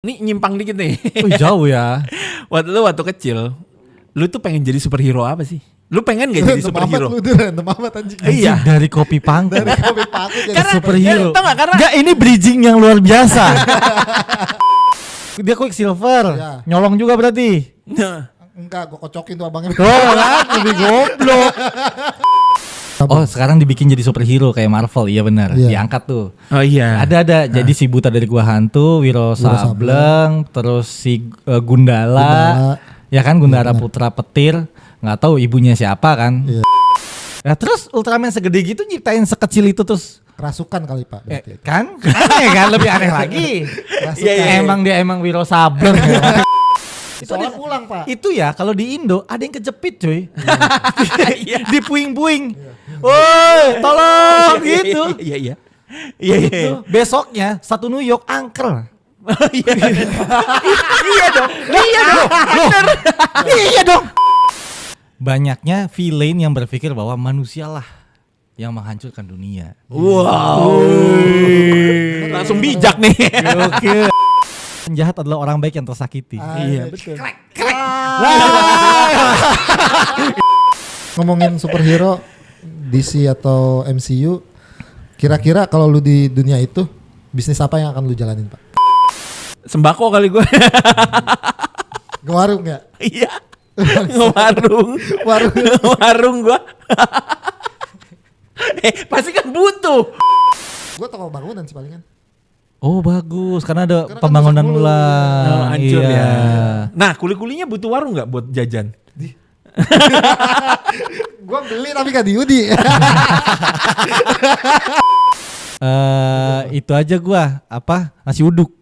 Ini nyimpang dikit nih. Jauh ya. Waktu kecil, lu tuh pengen jadi superhero apa sih? Lu pengen gak jadi superhero? Random amat anjing. Iya. Dari kopi pangku. Dari kopi paku jadi Karena superhero. tau gak karena Enggak, ini bridging yang luar biasa. Dia Quicksilver. Ya. Nyolong juga berarti. Enggak, gue kocokin tuh abangnya. Tuh kan, lebih goblok. Oh, sekarang dibikin jadi superhero kayak Marvel. Iya benar. Iya. Diangkat tuh. Oh iya. Ada. Jadi si Buta dari Gua Hantu, Wiro Sableng, terus si Gundala. Ya kan, Gundala Putra Petir. Nggak tahu ibunya siapa kan. Iya. Ya terus Ultraman segede gitu nyiptain sekecil itu terus. Kerasukan kali Pak berarti. Kan? Aneh kan, lebih aneh lagi. Kerasukan. Emang dia Wiro Sableng. Itu dia pulang Pak. Itu ya kalau di Indo ada yang kejepit cuy. Iya. Di puing-puing. Woi, tolong gitu. Iya. Iya. Gitu. Besoknya satu New York angker. Iya dong. Bener. Iya dong. Banyaknya villain yang berpikir bahwa manusialah yang menghancurkan dunia. Wow. Langsung bijak nih. Oke. Penjahat adalah orang baik yang tersakiti. Iya, betul. Ngomongin superhero DC atau MCU, kira-kira kalau lu di dunia itu bisnis apa yang akan lu jalanin Pak? Sembako kali gue. Ke warung nggak? Iya. Warung. Warung gue. Pasti kan butuh. Gue toko bangunan sih palingan. Oh bagus, karena ada Karena kan pembangunan bisa ulang. Hancur Iya. ya. Nah, kuli-kulinya butuh warung nggak buat jajan? Gue beli tapi gak diudi. Itu aja gua nasi uduk.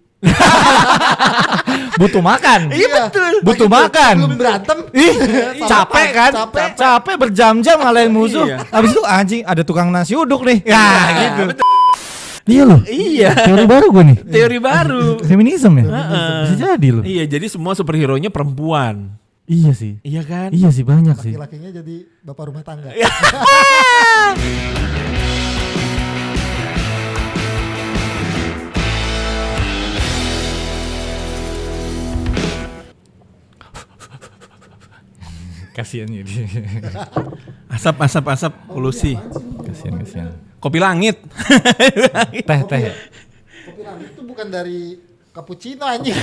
Butuh makan. Iya betul. Butuh makan. Belum berantem. Ih, capek kan? Capek. Capek berjam-jam ngalahin musuh. Iya. Habis itu anjing ada tukang nasi uduk nih. Ya, gitu. Betul. Iya loh. Iya. Teori baru gua nih. Teori baru. Feminisme ya? Heeh. Bisa jadi loh. Iya, jadi semua superhero-nya perempuan. Iya sih. Iya kan? Iya sih banyak sih. Laki-lakinya jadi bapak rumah tangga. Kasian ya dia. Asap polusi. Kasian. Kopi langit. Teh. Kopi langit itu bukan dari cappuccino anjing.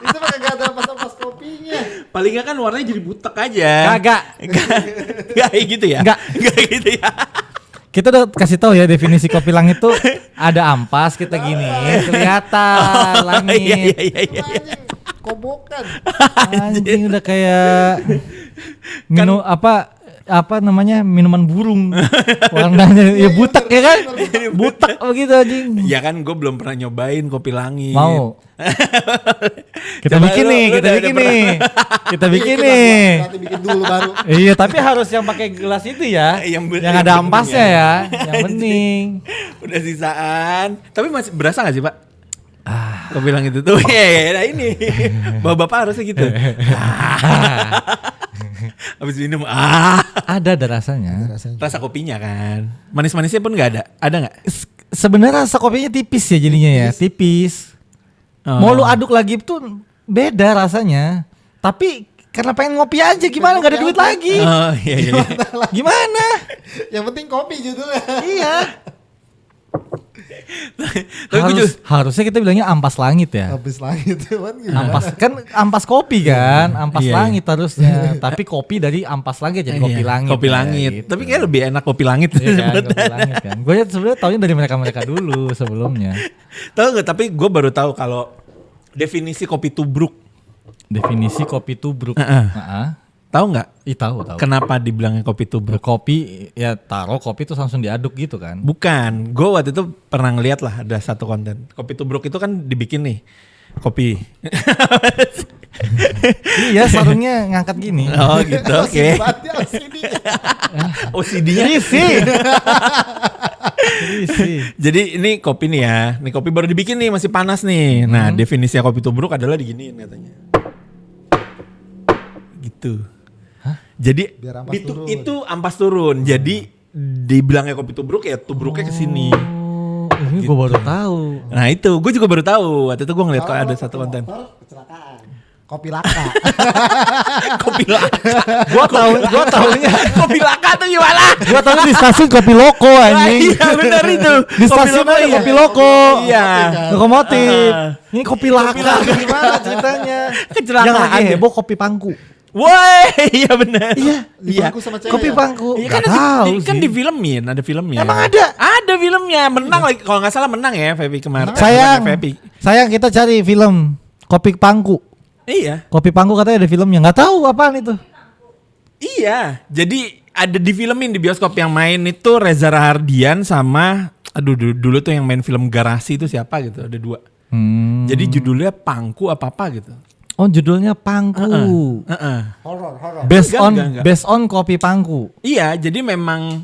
Itu mah kagak ada ampas-ampas kopinya. Paling nggak kan warnanya jadi butek aja. Kagak. Enggak gitu ya? Nggak. Enggak gitu ya. Kita udah kasih tahu ya definisi kopi langit tuh ada ampas kita gini kelihatan langit. Iya. Anjing, kobokan. Anjing udah kayak minum apa namanya minuman burung warnanya ya butek ya kan butek begitu anjing. Ya kan gue belum pernah nyobain kopi langit. Mau kita Coba bikin lu nih udah kita bikin Iya, nih Nanti bikin dulu baru. iya tapi harus yang pakai gelas itu ya Yang yang ada ampasnya ya yang penting. Udah sisaan. Tapi masih berasa gak sih Pak? Kopi langit itu tuh nah ini bapak-bapak harusnya gitu. Habis minum Ada rasanya. Rasanya. rasa kopinya kan. Manis-manisnya pun nggak ada. Ada nggak? Sebenarnya rasa kopinya tipis ya jadinya ya, tipis. Oh. Mau lu aduk lagi tuh beda rasanya. Tapi karena pengen ngopi aja gimana nggak ada duit lagi. Oh iya. Gimana? Yang penting kopi judulnya. Iya. Tapi gue juga Harusnya kita bilangnya ampas langit ya. Habis langit kan gimana? Ampas kopi kan, ampas Iya. langit harusnya. Tapi kopi dari ampas langit jadi kopi Iya, langit. Kopi ya, langit. gitu. Tapi kayak lebih enak kopi langit. Iya kan, kopi langit kan. Gue sebenarnya taunya dari mereka dulu sebelumnya. Tahu nggak? Tapi gue baru tahu kalau definisi kopi tubruk. Definisi kopi tubruk. Heeh. Tahu nggak? Tahu. Kenapa dibilangnya kopi tubruk? Kopi ya taruh kopi terus langsung diaduk gitu kan. Bukan, gue waktu itu pernah ngeliat lah ada satu konten. Kopi tubruk itu kan dibikin nih, kopi. Iya sarungnya ngangkat gini. Oh gitu, oke. OCD-nya. Isi. Jadi ini kopi nih ya, nih kopi baru dibikin nih masih panas nih. Nah definisi kopi tubruk adalah diginiin katanya. Gitu. Jadi Biar ampas turun. itu ampas turun. Jadi dibilangnya kopi tubruk ya tubruknya ke sini. Oh, Ini gue baru tahu. Nah itu, gue juga baru tahu. Waktu itu gue ngeliat kok ada satu konten. Kecelakaan. Kopi laka. Kopi laka. Gua taunya Kopi laka tuh gimana? Gua tahu di stasiun Kopi Loko anjing. Iya benar itu. Di stasiun ada Kopi Loko. Iya. Lokomotif. Ini Kopi Laka. Gimana ceritanya? Kecelakaan. Yang lagi heboh Kopi Pangku. Woi, iya benar. Iya. Dibangku sama cewek. Kopi ya? Pangku. Iya kan, Nggak tahu kan sih. di filmin, ada filmnya. Emang ada? Ada filmnya, menang lagi. Kalau nggak salah menang ya, Febi kemarin. Sayang kita cari film Kopi Pangku. Iya. Kopi Pangku katanya ada filmnya. Nggak tahu apaan itu. Iya, jadi ada di filmin di bioskop yang main itu Reza Rahardian sama dulu tuh yang main film Garasi itu siapa gitu, ada 2. Jadi judulnya Pangku apa gitu. Oh judulnya Pangku. Horor. Enggak. Based on Kopi Pangku. Iya, jadi memang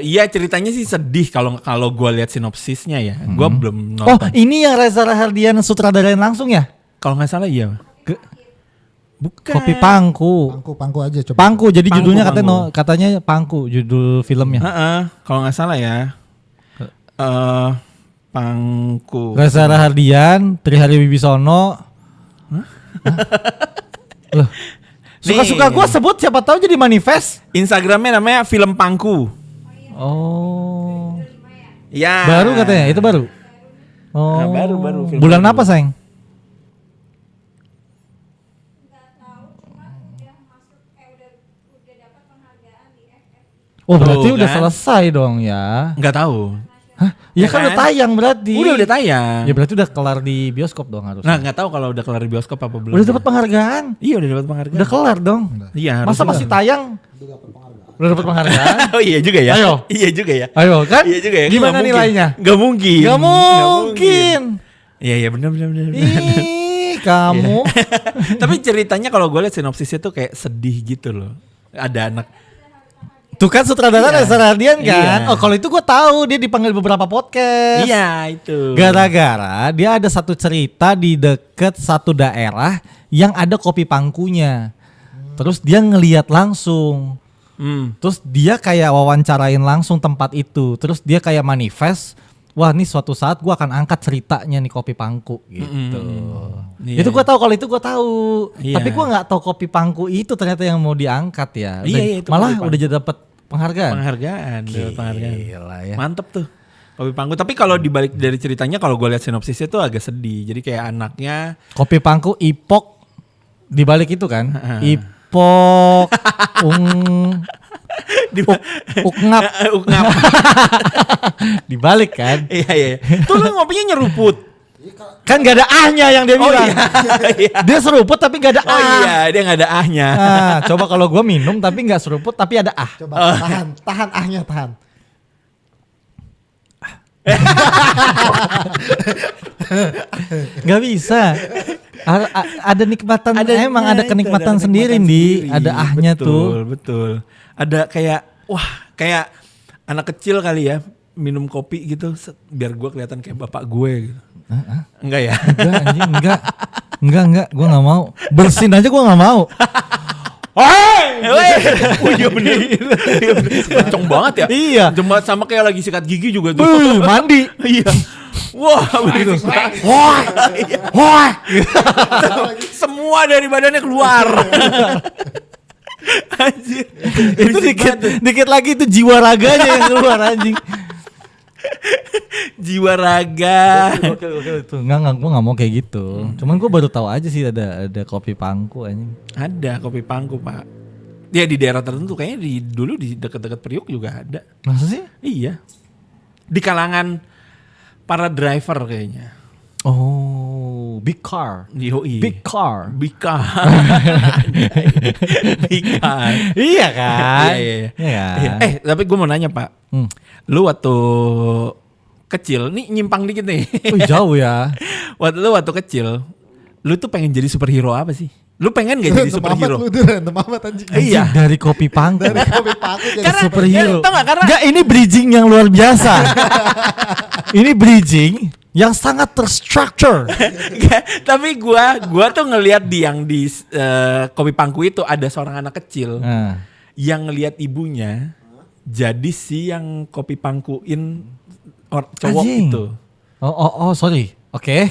iya ceritanya sih sedih kalau gue lihat sinopsisnya ya. Gue belum nonton. Oh ini yang Reza Rahardian sutradarain langsung ya? Kalau nggak salah iya. Bukan. Kopi Pangku. Pangku aja coba. Pangku jadi Pangku, judulnya Pangku. katanya Pangku judul filmnya. Kalau nggak salah ya. Pangku. Reza Rahardian, Trihari Wibisono. Loh. Suka-suka Nih. gue sebut siapa tahu jadi manifest. Instagramnya namanya Film Pangku. Oh. Ya. Baru katanya, itu baru. Oh. Nah, baru, film Bulan baru. apa, sayang? Oh, berarti Tuh, udah kan? selesai dong ya. Nggak tahu. Hah? Ya Ya kan udah kan? tayang berarti. Udah tayang. Ya berarti udah kelar di bioskop dong harusnya. Nah, nggak tahu kalau udah kelar di bioskop apa belum. Udah dapat penghargaan. Iya, udah dapat penghargaan. Udah kelar dong. Iya, Masa harusnya. masih tayang? Udah dapat penghargaan. Oh iya juga ya. Ayo. Iya juga ya. Ayo kan? Iya juga ya. Gimana Nggak nilainya? mungkin. Nggak mungkin. Gak mungkin. Iya benar. Ih, kamu. Tapi ceritanya kalau gue lihat sinopsisnya tuh kayak sedih gitu loh. Ada anak. Tuh kan sutradara Iya. Reza Rahardian kan? Iya. Oh kalau itu gue tahu dia dipanggil beberapa podcast. Iya itu. Gara-gara dia ada satu cerita di deket satu daerah yang ada kopi pangkunya. Terus dia ngeliat langsung. Terus dia kayak wawancarain langsung tempat itu. Terus dia kayak manifest. Wah nih suatu saat gue akan angkat ceritanya nih Kopi Pangku gitu. Iya, Itu gue tahu, kalau itu gue tahu. Iya. Tapi gue nggak tahu Kopi Pangku itu ternyata yang mau diangkat ya. Iya, itu Malah Kopi Pangku. udah jadi dapat penghargaan. Dapat penghargaan. Gila ya. Mantep tuh. Kopi Pangku. Tapi kalau dibalik dari ceritanya kalau gue lihat sinopsisnya tuh agak sedih. Jadi kayak anaknya. Kopi Pangku Ipok dibalik itu kan? Ipok Ukngap Ukngap. dibalik kan? Iya. Tuh lu ngopinya nyeruput. Kan gak ada ahnya yang dia Oh bilang. iya. Dia seruput tapi gak ada Oh ah. iya, dia nggak ada ahnya. Nah, coba kalau gue minum tapi nggak seruput tapi ada ah. Coba tahan ahnya tahan. Nggak bisa. Ada nikmatan, emang ada itu, kenikmatan ada sendiri kenikmatan di sendiri. ada ahnya tuh. Betul. Ada kayak kayak anak kecil kali ya minum kopi gitu biar gue kelihatan kayak bapak gue gitu. Enggak ya? Enggak anjing, enggak, gue nggak mau. Bersin aja gue nggak mau. Oh iya bener. Kenceng banget ya. Iya. Cuma sama kayak lagi sikat gigi juga tuh. Mandi. Iya. Wah, begitu. Wah. Semua dari badannya keluar. Anjir. Itu dikit lagi itu jiwa raganya yang keluar anjing. Jiwa raga. Gokil itu. Enggak, gue nggak mau kayak gitu. Cuman gue baru tahu aja sih ada Kopi Pangku anjing. Ada Kopi Pangku, Pak. Ya di daerah tertentu kayaknya dulu di dekat-dekat Priuk juga ada. Masa sih? Iya. Di kalangan para driver kayaknya. Oh, big car. Yoi. Big car. Big car. Big car. Iya kan? Iya. Iya kan? Tapi gue mau nanya, Pak. Lu waktu kecil, nih nyimpang dikit nih. Wih, jauh ya. Waktu kecil, lu tuh pengen jadi superhero apa sih? Lu pengen gak jadi superhero? Lu tuh random amat anjing. Iya. Dari Kopi Pangku. Dari kopi pangku jadi Karena- superhero. tau gak, karena- Nggak, ini bridging yang luar biasa. Ini bridging yang sangat terstruktur. Nggak, tapi gua tuh ngelihat yang di Kopi Pangku itu ada seorang anak kecil Nah. yang ngelihat ibunya jadi si yang kopi pangkuin cowok Anjing. gitu. Oh, sorry. Oke.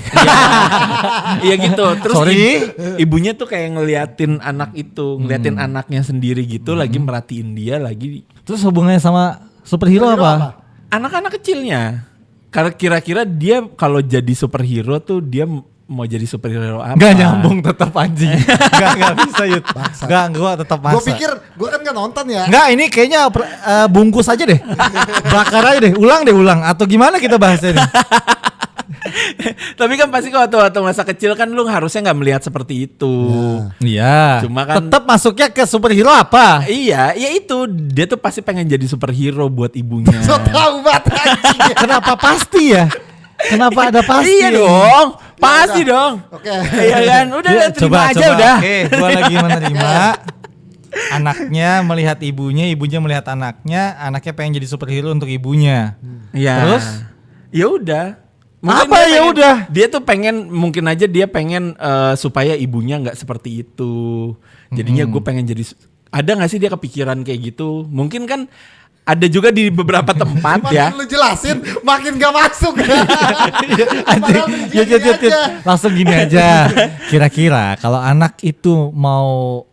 Iya gitu. Terus Sorry. ibunya tuh kayak ngeliatin anak itu, ngeliatin anaknya sendiri gitu, lagi merhatiin dia lagi. Terus hubungannya sama superhero apa? Anak-anak kecilnya. Karena kira-kira dia kalau jadi superhero tuh dia mau jadi superhero apa? Gak nyambung tetap anjing. Gak bisa Yud. Gak, gue tetap masa. Gue pikir gue kan gak nonton ya. Enggak, ini kayaknya bungkus aja deh. Bakar aja deh. Ulang. Atau gimana kita bahasnya nih? Tapi kan pasti kalau waktu masa kecil kan lu harusnya nggak melihat seperti itu. Iya. Cuma kan tetap masuknya ke superhero apa? Iya, ya itu dia tuh pasti pengen jadi superhero buat ibunya. So tau banget anjing. Kenapa pasti ya? Kenapa ada pasti? Iya dong, pasti udah. dong. Oke. Iya kan, udah Ya, terima aja udah. Oke, gua lagi menerima. Anaknya melihat ibunya melihat anaknya pengen jadi superhero untuk ibunya. Iya. Terus? Ya udah. Apa ya udah? Dia tuh pengen, mungkin aja dia pengen supaya ibunya nggak seperti itu. Jadinya gue pengen jadi. Ada nggak sih dia kepikiran kayak gitu? Mungkin kan ada juga di beberapa tempat ya. Makin lu jelasin makin gak masuk. Anjing, yuk. Langsung gini aja. Kira-kira kalau anak itu mau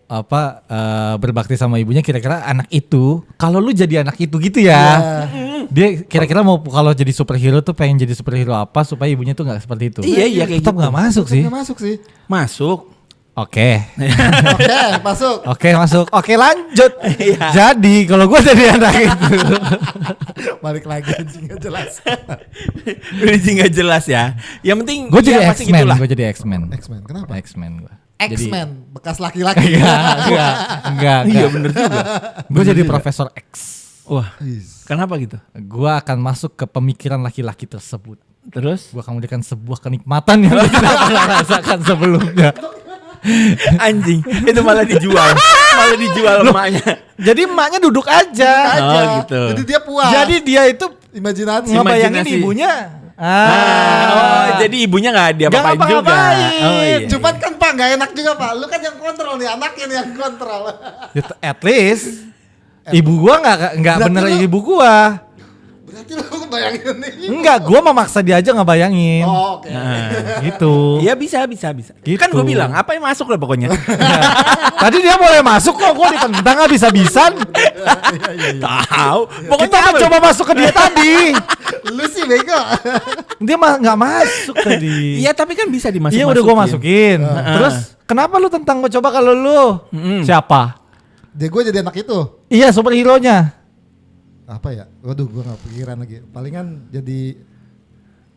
berbakti sama ibunya, kira-kira anak itu kalau lu jadi anak itu gitu ya. Dia kira-kira mau kalau jadi superhero tuh pengen jadi superhero apa supaya ibunya tuh nggak seperti itu. Iya kayak Tetap gitu. nggak masuk sih. Gak masuk sih. Masuk. Oke. Oke, masuk. Oke, masuk. Oke, lanjut. Iya. Jadi kalau gue jadi anak itu. Balik lagi anjing gak jelas. Udah nggak jelas ya. Yang penting Gue jadi ya pasti X-Men. gitulah. Gue jadi X-Men. X-Men, kenapa? X-Men gue. X-Men, bekas laki-laki. Enggak. Iya bener juga. Gue jadi Profesor X. Wah, kenapa gitu? Gue akan masuk ke pemikiran laki-laki tersebut. Terus? Gue akan memberikan sebuah kenikmatan yang gue tidak pernah rasakan sebelumnya. Anjing, itu malah dijual emaknya. Jadi emaknya duduk aja. Oh, gitu. Jadi dia puas. Jadi dia itu imajinasi. ngebayangin Imajinasi. ibunya. Oh, jadi ibunya nggak diapa-apain Nggak juga. ngapa-ngapain. Oh, iya. Cuman kan Pak gak enak juga Pak. Lu kan yang kontrol nih, anaknya nih yang kontrol. At least ibu gua nggak Berarti bener lu- ibu gua. Berarti lu bayangin nih. Enggak, gua memaksa dia aja ngebayangin. Oh, oke. Gitu. Iya bisa. Gitu. Kan gue bilang apa yang masuk lah pokoknya. Tadi dia boleh masuk kok, gua ditendang habis-habisan. Tahu. Pokoknya Kita apa? coba masuk ke dia tadi. Lu sih bego. Dia mah nggak masuk tadi. Iya tapi kan bisa dimasukin. Iya udah gua masukin. Terus kenapa lu tentang gua coba kalau lu siapa? Dia gue jadi anak itu. Iya superhero-nya. Apa ya? Waduh, gue gak pikiran lagi. Palingan jadi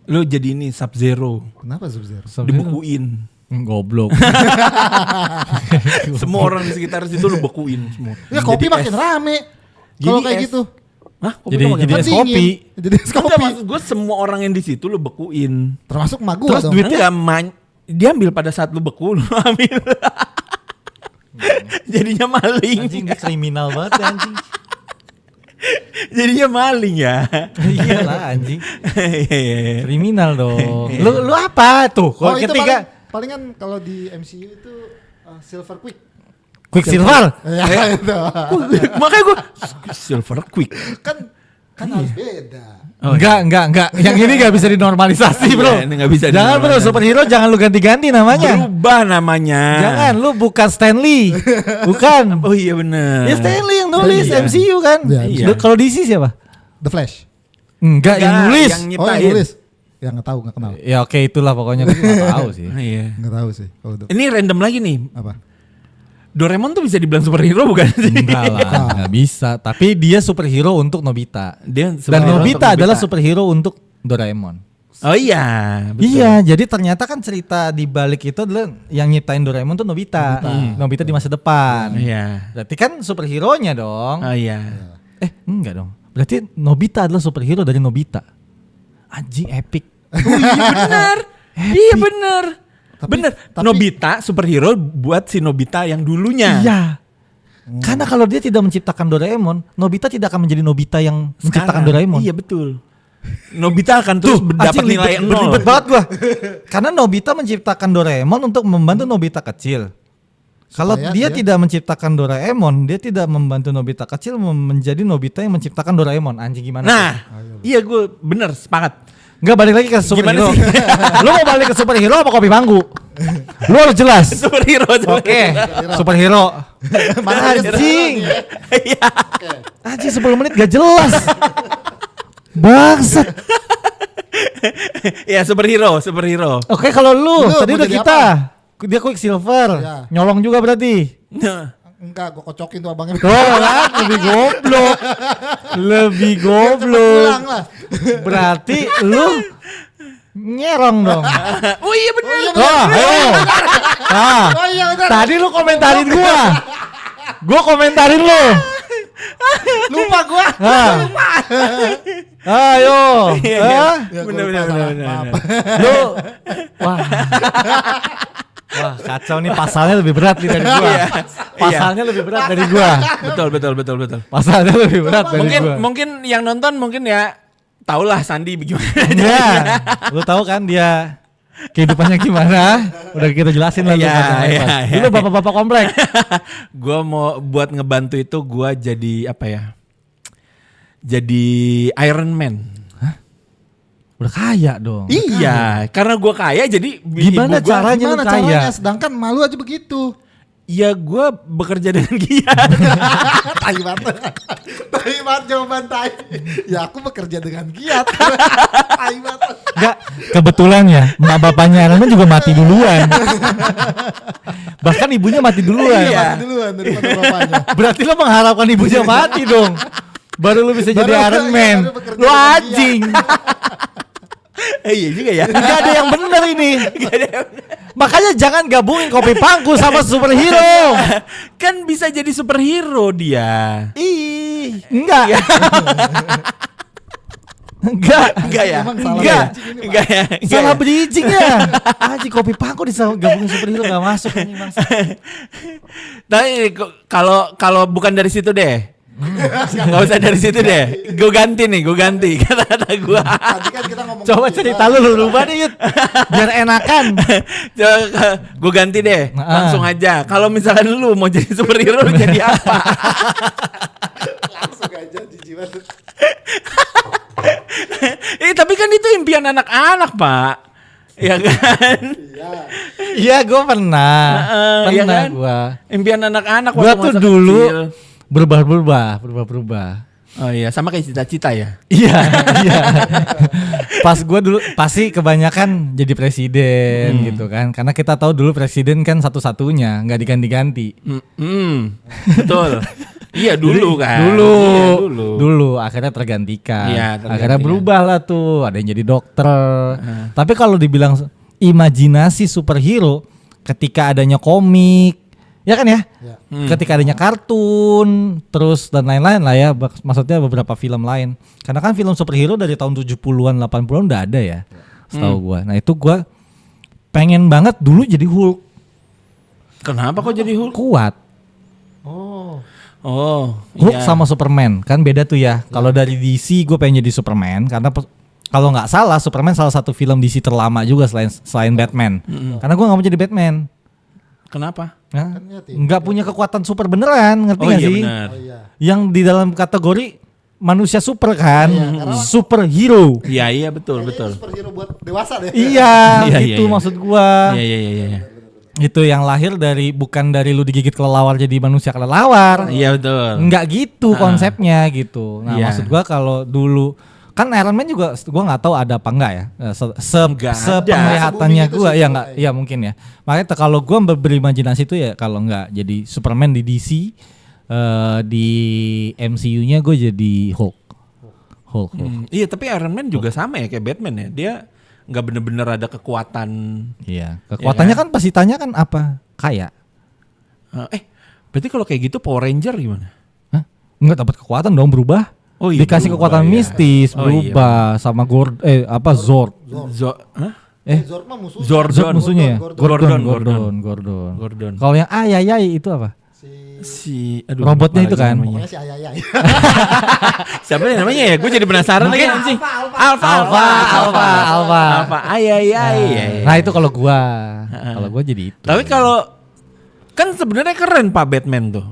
Lu jadi ini Sub-Zero. kenapa Sub-Zero? Dibukuin. Goblok. Semua orang di sekitar situ lu bekuin semua. Ya kopi Jadi makin es. rame. Jadi Kalau kayak es. gitu. Hah? Kopi Jadi lu makin jadi rame? es kopi. Jadi es Enggak, kopi. maksud gue semua orang yang di situ lu bekuin. Termasuk emak gua Terus dong. duit- Enggak, dia ambil pada saat lu beku, lu ambil. Jadinya maling. Anjing dia kriminal banget ya, anjing. Jadinya maling ya. Iyalah anjing. Iya. Kriminal dong. Lu apa tuh? Oh, Kalau itu ketiga palingan kalau di MCU itu Silver Quick. Quicksilver. Ya itu. Makanya gue Silver Quick. Kan harus beda. Oh, Enggak. Yang ini enggak bisa dinormalisasi, Bro. Iya, ini nggak bisa Jangan, Bro, dinormalisasi. superhero jangan lu ganti-ganti namanya. Berubah namanya. Jangan, lu bukan Stanley. Bukan. Oh iya benar. Ya Stanley yang nulis Iya. MCU kan. Iya. Lu kalau DC siapa? The Flash. Enggak, yang nulis. Yang Oh, nyiptain. yang nulis. Yang nggak tahu, nggak kenal. Ya oke itulah pokoknya gue enggak tahu sih. Iya. Nggak tahu sih. Kalau Ini random lagi nih. apa? Doraemon tuh bisa dibilang superhero bukan sih? Enggak lah, enggak bisa. Tapi dia superhero untuk Nobita. Dia Dan superhero Nobita untuk adalah superhero untuk Doraemon. Oh iya, betul. Iya, jadi ternyata kan cerita di balik itu adalah yang nyiptain Doraemon tuh Nobita. Nobita di masa depan. Iya. Berarti kan superhero-nya dong. Oh iya. Enggak dong. Berarti Nobita adalah superhero dari Nobita. Anjing epic. Oh iya benar. Iya benar. Bener. tapi- Nobita superhero buat si Nobita yang dulunya. Iya. Karena kalau dia tidak menciptakan Doraemon, Nobita tidak akan menjadi Nobita yang menciptakan Sekarang. Doraemon. Iya betul. Nobita akan terus mendapat Anjing, nilai ribet- 0. ribet banget gua. Karena Nobita menciptakan Doraemon untuk membantu Nobita kecil. Kalau Supaya dia tidak menciptakan Doraemon, dia tidak membantu Nobita kecil menjadi Nobita yang menciptakan Doraemon. Anjing gimana? Nah, iya gue bener sepakat. Enggak, balik lagi ke superhero. Gimana sih? Lu mau balik ke superhero apa kopi bangku? Lu harus jelas. Superhero. Oke, superhero. Mana Anjing. Iya. Anjing 10 menit gak jelas. Bangsat. Ya superhero. Oke, kalau lu Lu tadi mau udah jadi kita. Dia Quicksilver. Ya. Nyolong juga berarti. Nah, Enggak, gue kocokin tuh abangnya. Tuh kan, lebih goblok. Lebih goblok. Pulang lah. Berarti lu nyerong dong. oh iya bener. Wah, ayo. Nah, Oh iya benar. tadi lu komentarin gua. Gua komentarin lu. Lupa gua. Nah. Ayo. Iya. Hah? Ya, gua Bener. lupa, salah. Maaf. Lu. Wah. Wah, kacau nih, pasalnya lebih berat nih dari gua. Iya. Pasalnya lebih berat dari gua. Betul. Pasalnya lebih berat dari gua. Mungkin yang nonton mungkin ya tahulah Sandi gimana. Ya, lu tahu kan dia kehidupannya gimana? Udah kita jelasin lah lu. Iya. Dulu bapak-bapak komplek. Gua mau buat ngebantu itu gua jadi apa ya? Jadi Iron Man. Udah kaya dong. Iya, karena gua kaya jadi Gimana ibu gua- caranya lu Gimana kaya? caranya? Sedangkan malu aja begitu. Ya gua bekerja dengan giat. Tai banget. Tai banget jawaban tai. Ya aku bekerja dengan giat. Tai banget. Enggak, kebetulan ya emak bapaknya Iron Man juga mati duluan. Bahkan ibunya mati duluan. Iya. Mati duluan daripada bapaknya. Berarti lo mengharapkan ibunya mati dong. Baru lu bisa jadi Baru- Iron iya, Man. baru bekerja Lu dengan anjing. Iya juga ya. Enggak ada yang bener ini. Makanya jangan gabungin kopi pangku sama superhero. Kan bisa jadi superhero dia. Ih, enggak. Enggak. Enggak ya? Emang salah Enggak. bridging ini, Pak. Enggak ya? Salah bridgingnya. Anjing kopi pangku gabungin superhero enggak masuk anjing Mas. Tapi kalau bukan dari situ deh. Nggak usah dari situ deh. Gue ganti kata-kata gue. Tadi kan kita ngomong Coba cerita lu rubah deh Yud. Biar enakan. Gue ganti deh. Langsung aja. Kalau misalkan lu mau jadi superhero lu jadi apa? langsung aja jijik banget. Tapi kan itu impian anak-anak, Pak. Ya kan? Iya. Iya, gue pernah. Iya Pernah kan? gua. Impian anak-anak Gua waktu tuh masa dulu kecil. berubah. Oh iya, sama kayak cita-cita ya. Iya, iya. Pas gue dulu pasti kebanyakan jadi presiden gitu kan. Karena kita tahu dulu presiden kan satu-satunya, nggak diganti-ganti. Betul. Iya dulu kan. Dulu, Iya, dulu akhirnya tergantikan. Iya, tergantikan. Akhirnya berubah lah tuh. Ada yang jadi dokter. Tapi kalau dibilang imajinasi superhero, ketika adanya komik, ya kan ya? Ya. Ketika adanya kartun, terus dan lain-lain lah ya. Maksudnya beberapa film lain. Karena kan film superhero dari tahun 70-an, 80-an udah ada ya. Setahu gua. Nah, itu gua pengen banget dulu jadi Hulk. Kenapa kok jadi Hulk? Kuat. Oh, Hulk iya. sama Superman kan beda tuh ya. Kalau dari DC gue pengen jadi Superman karena kalau nggak salah Superman salah satu film DC terlama juga selain Batman. Karena gue nggak mau jadi Batman. Kenapa? Nah, Kan yatim. nggak punya kekuatan super beneran, ngerti Oh nggak iya sih? benar. Oh iya. Yang di dalam kategori manusia super kan, karena- superhero. Iya betul. Kayaknya itu superhero buat dewasa deh. Iya, Iya, itu iya. maksud gua. Iya. Itu yang lahir dari bukan dari lu digigit kelelawar jadi manusia kelelawar. Iya betul. Enggak gitu konsepnya gitu. Nah, Iya. maksud gua kalau dulu kan Iron Man juga gua nggak tahu ada apa enggak ya. Nggak ada. Sepenglihatannya Se-booming itu gua sih ya kalau enggak kayak ya mungkin ya. Makanya kalau gua berimajinasi itu ya kalau enggak jadi Superman di DC di MCU-nya gue jadi Hulk. Iya tapi Iron Man juga sama ya kayak Batman ya. Dia nggak bener-bener ada kekuatan. Iya. Kekuatannya Ya kan pasti tanya kan apa? Kaya. Berarti kalau kayak gitu Power Ranger gimana? Hah? Enggak dapat kekuatan dong berubah. Oh iya, Dikasih berubah, kekuatan iya. mistis Oh iya. berubah sama Zord. Hah? Zord mah musuhnya. Zord. Zord musuhnya ya? Gordon. Gordon. Kalau yang ayayay itu apa? Si Robotnya lupa itu lagi kan? namanya. Pokoknya si ayayay. Siapa yang namanya ya? Gue jadi penasaran lagi anjing. Alpha. Ayayay. Nah itu kalau gua jadi itu. Tapi Kan sebenarnya keren Pak Batman tuh.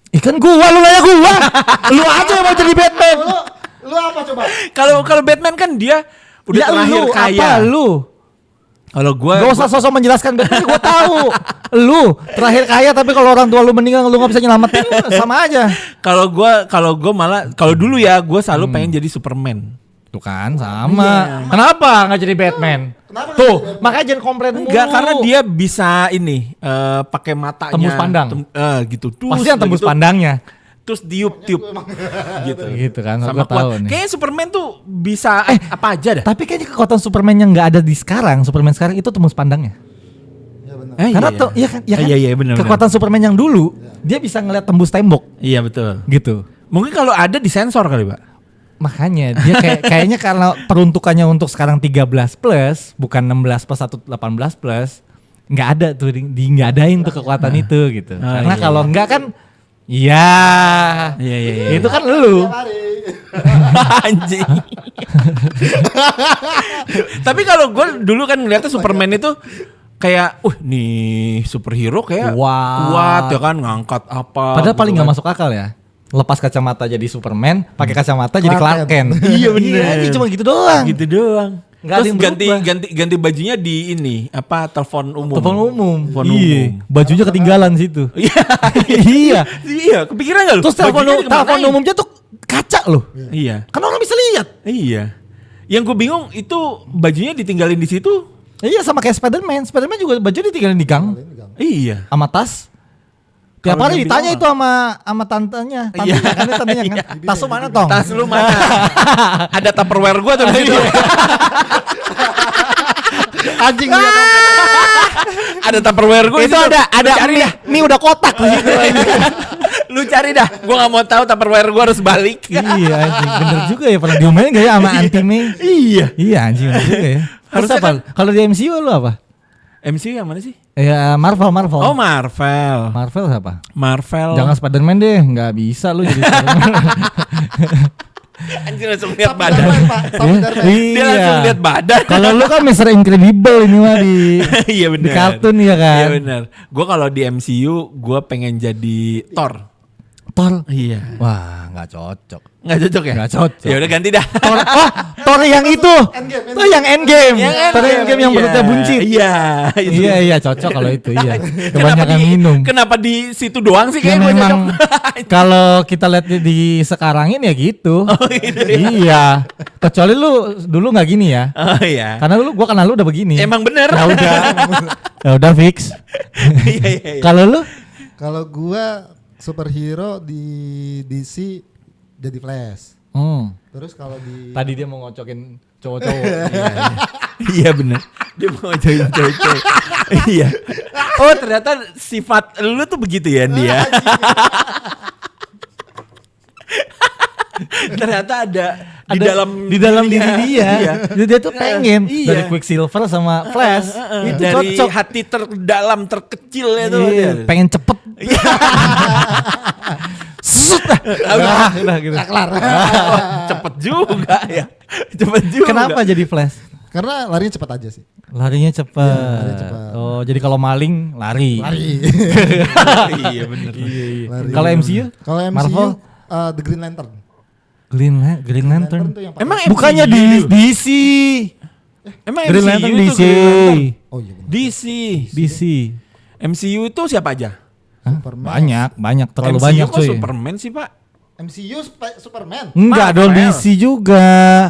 Ikan gua, lu nanya gua. Lu aja yang mau jadi Batman. Lu apa coba? Kalau Batman kan dia udah Ya terlahir lu, kaya. apa lu? Kalau gua Gak usah sosok menjelaskan Batman, gua tahu. Lu terakhir kaya tapi kalau orang tua lu meninggal lu gak bisa nyelamatin, sama aja. kalau gua malah kalau dulu ya gua selalu pengen jadi Superman. Tuh kan sama. Kenapa nggak jadi Batman? Tuh, makanya jangan komplain mulu. Enggak, karena dia bisa ini pakai matanya Tembus pandang. Gitu. Pasti yang tembus gitu, pandangnya. terus tiup gitu. Gitu kan, Sama gua tahu kuat. nih. Kayaknya Superman tuh bisa apa aja dah. Tapi kayaknya kekuatan Superman yang nggak ada di sekarang, Superman sekarang itu tembus pandangnya. Ya benar. Karena tuh, iya kan, Iya, benar. kekuatan Superman yang dulu, dia bisa ngeliat tembus tembok, Iya betul. gitu. Mungkin kalau ada disensor kali, Pak. Makanya dia kayaknya karena peruntukannya untuk sekarang 13 plus, bukan 16 plus atau 18 plus, nggak ada tuh, nggak adain tuh kekuatan itu gitu. Karena iya, kalau nggak kan, iya. Itu kan lu. Anjing. Tapi kalau gue dulu kan ngeliatnya Superman itu kayak, nih superhero kayak kuat ya kan, ngangkat apa. Padahal gitu paling kan. nggak masuk akal ya. Lepas kacamata jadi Superman, pakai kacamata jadi Clark Kent. Iya bener. Iya, cuma gitu doang. Gitu doang. Nggak ada Terus yang ganti bajunya di ini telepon umum. Telepon umum. Telepon Iya. umum. Bajunya ketinggalan situ. Iya. Iya, kepikiran enggak lu? Terus telepon Bajunya dikemanain? umumnya tuh kaca loh. Iya. Kan orang bisa lihat. Iya. Yang gue bingung itu bajunya ditinggalin di situ. Iya, sama kayak Spider-Man. Spider-Man juga baju ditinggalin di gang Iya. sama tas. Tiap Kalau hari yang ditanya bilang itu sama tantenya. Iya. Tantenya kan. Tas lu mana, Tong? Tas lu mana? Ada Tupperware gua tuh di situ. Anjing dia dong. Ada Tupperware gua Itu ada cari dah. mie udah kotak di situ. Lu cari dah. Gua enggak mau tahu Tupperware gua harus balik. Iya, anjing. Bener juga ya, pernah diomelin gak ya sama anti-Mei? Iya. Iya, anjing bener juga ya. Terus Harusnya apa? Kalau di MCU lu apa? MCU yang mana sih? Ya Marvel. Oh, Marvel. Marvel siapa? Marvel. Jangan Spider-Man deh, nggak bisa lu jadi Spider-Man. Anjir langsung lihat Sapi badan. Darman, Pak. Sapi Darman. Dia langsung lihat badan. Kalau lu kan Mr. Incredible ini mah di Iya benar. di kartun ya kan. Iya benar. Gua kalau di MCU gua pengen jadi Thor. Thor. Iya. Wah, nggak cocok. Nggak cocok ya? Nggak cocok. Ya udah ganti dah. Thor, Thor yang itu. Endgame. Oh, yang Endgame. Thor yang Endgame yang Iya. perutnya buncit. Iya. itu. Iya, cocok kalau itu, iya. Kenapa Kebanyakan minum. Kenapa di situ doang sih Ya kayak gua memang cocok? kalau kita lihat di sekarang ini ya gitu. Gitu ya. Iya. Kecuali lu dulu nggak gini ya. Oh iya. Karena dulu gua kenal lu udah begini. Emang bener. Ya udah. Ya udah fix. Iya. Kalau lu? Kalau gua superhero di DC jadi Flash. Terus kalau di Tadi dia mau ngocokin cowok-cowok. Iya bener. Dia mau join cewek-cewek. Iya. Oh ternyata sifat lu tuh begitu ya dia. Ternyata ada di dalam diri dia. Iya. Jadi dia tuh pengen Iya. dari Quicksilver sama Flash. Itu dari cocok. hati terdalam terkecil ya tuh. Iya, pengen cepet. Sut dah. Udah gitu. kelar. Cepet juga ya. Cepet juga. Kenapa jadi Flash? Karena larinya cepat aja sih. Larinya cepet. larinya cepet. Oh, jadi kalau maling lari. Iya bener. Lari. Kalau MCU? Kalau MCU Marvel? The Green Lantern. Green Lantern. tuh yang pakai- Emang Bukannya di DC. Emang Green MCU Lantern itu DC. Green Lantern? Oh iya benar. DC. DC. MCU itu siapa aja? Hah? Superman. Banyak, terlalu MCU banyak kok cuy. Superman sih pak? MCU Superman. Enggak Marvel. dong, DC juga.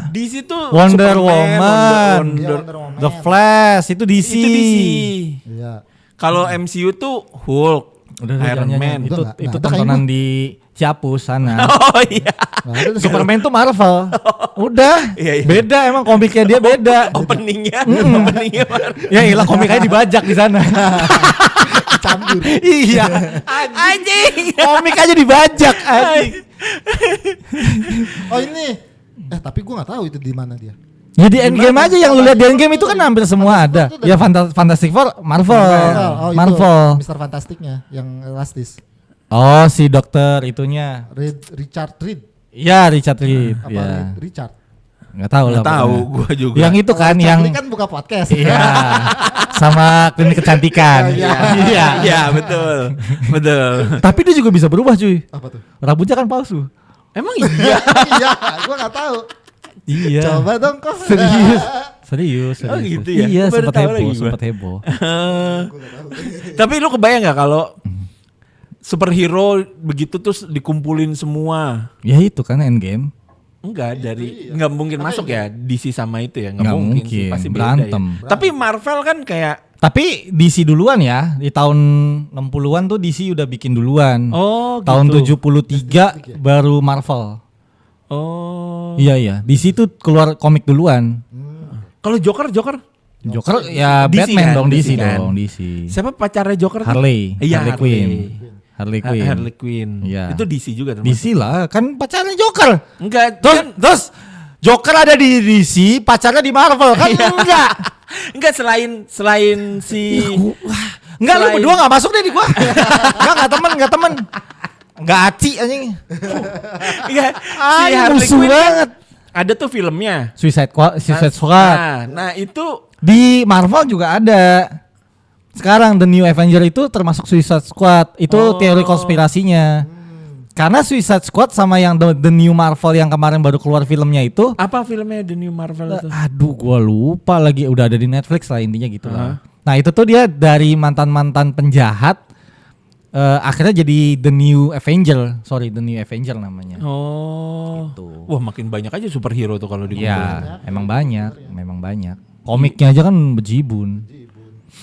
DC tuh Wonder Superman, Woman. Iya, Wonder Woman. The Flash itu DC. Itu DC. Iya. Kalau MCU tuh Hulk, Udah Iron Man. Itu Udah, itu nggak ada tontonan kayak di Ciapus sana. Oh iya. Nggak ada tuh. Superman tuh Marvel. Udah. Iya, iya. Beda emang komiknya dia beda. Openingnya Marvel. Ya ilah komiknya dibajak di sana. Campur. Iya. Anjing. Komik aja dibajak anjing. Oh ini. Tapi gua nggak tahu itu di mana dia. Ya di Endgame aja yang lu lihat di Endgame itu kan hampir semua ada. itu Ya Fantastic Four Marvel. Oh, Marvel. itu Mr. Fantastic-nya yang elastis. Oh si dokter itunya. Richard Reed. Iya Richard Reed. Apa Ya. Richard? Nggak tahu lah. Nggak tahu, pokoknya. gua juga. Yang itu kan yang Charlie kan buka podcast. iya sama klinik kecantikan. Iya, betul. Betul. Tapi dia juga bisa berubah cuy. Apa tuh? Rambutnya kan palsu. Emang iya. Iya, gua nggak tahu. Iya. Coba dong kok. Serius. Oh, gitu ya? Iya, Baru sempat tahu heboh, lagi gua. sempat heboh. Tapi lu kebayang nggak kalau superhero begitu terus dikumpulin semua? Ya itu kan Endgame. Enggak, nggak mungkin masuk ya DC sama itu ya, nggak Nggak mungkin sih, mungkin, pasti beda berantem. ya. Tapi Marvel kan kayak Tapi DC duluan ya, di tahun 60-an tuh DC udah bikin duluan. oh Tahun gitu. 73 baru Marvel. Oh. Iya, DC tuh keluar komik duluan. Kalau Joker Joker ya DC Batman kan, dong, DC DC kan. dong, DC. siapa pacarnya Joker? tuh? Harley, Iya, Harley Quinn. Harley Quinn. Harley Quinn. Iya. Itu DC juga termasuk. DC lah, kan pacarnya Joker. Enggak, Terus Joker ada di DC, pacarnya di Marvel kan enggak. enggak selain si Enggak, lu Selain- berdua enggak masuk deh di gua. enggak temen. Enggak aci anjing. Iya, si Anjing, Harley musuh Quinn kan banget. ada tuh filmnya. Suicide Squad. Nah, itu Di Marvel juga ada. Sekarang The New Avenger itu termasuk Suicide Squad. Itu teori konspirasinya. Karena Suicide Squad sama yang The New Marvel yang kemarin baru keluar filmnya itu, apa filmnya The New Marvel itu? aduh gua lupa lagi, udah ada di Netflix lah intinya gitu lah. Nah itu tuh dia dari mantan-mantan penjahat akhirnya jadi The New Avenger. The New Avenger namanya. Oh. Gitu. Wah, makin banyak aja superhero tuh kalau dikumpulin. Ya, memang banyak. Komiknya aja kan bejibun.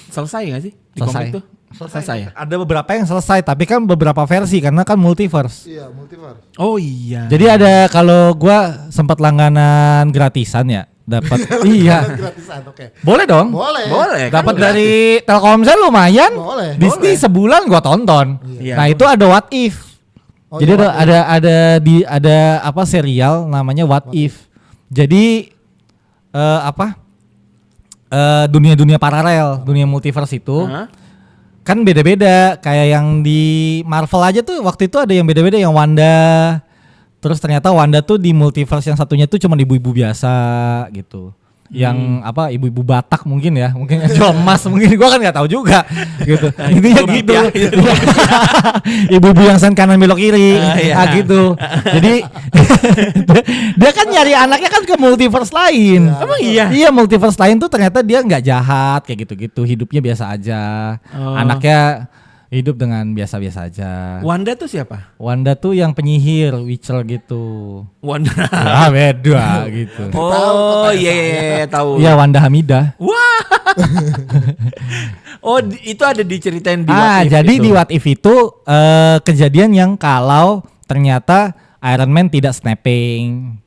Selesai gak sih di Selesai. komik tuh? Selesai ya? Ada beberapa yang selesai, tapi kan beberapa versi karena kan multiverse. Iya, multiverse. Oh iya. Jadi ada, kalau gua sempat langganan gratisan ya, dapat iya. Gratisan, oke. Boleh dong. Boleh. kan Dapat gratis. dari Telkomsel lumayan. Boleh. Disney sebulan gua tonton. Iya. Nah, itu ada What If. Oh, Jadi iya, ada apa serial namanya What If. Jadi dunia-dunia paralel, dunia multiverse itu Hah? kan beda-beda. Kayak yang di Marvel aja tuh waktu itu ada yang beda-beda, yang Wanda. Terus ternyata Wanda tuh di multiverse yang satunya tuh cuma ibu-ibu biasa gitu. Yang apa, ibu-ibu Batak mungkin ya, mungkin yang jual emas mungkin, gua kan nggak tahu juga gitu. Intinya gitu. Ibu-ibu yang sen kanan belok kiri, Iya. gitu. Jadi dia kan nyari anaknya kan ke multiverse lain. Emang iya? Iya, multiverse lain tuh ternyata dia nggak jahat kayak gitu-gitu, hidupnya biasa aja. Oh. Anaknya hidup dengan biasa-biasa aja. Wanda tuh siapa? Wanda tuh yang penyihir, Witcher gitu. Wanda. Ah, beda gitu. Oh iya, tahu. Iya, Wanda Hamidah. Wah. Oh, itu ada diceritain di What If Jadi itu. di What If itu kejadian yang kalau ternyata Iron Man tidak snapping.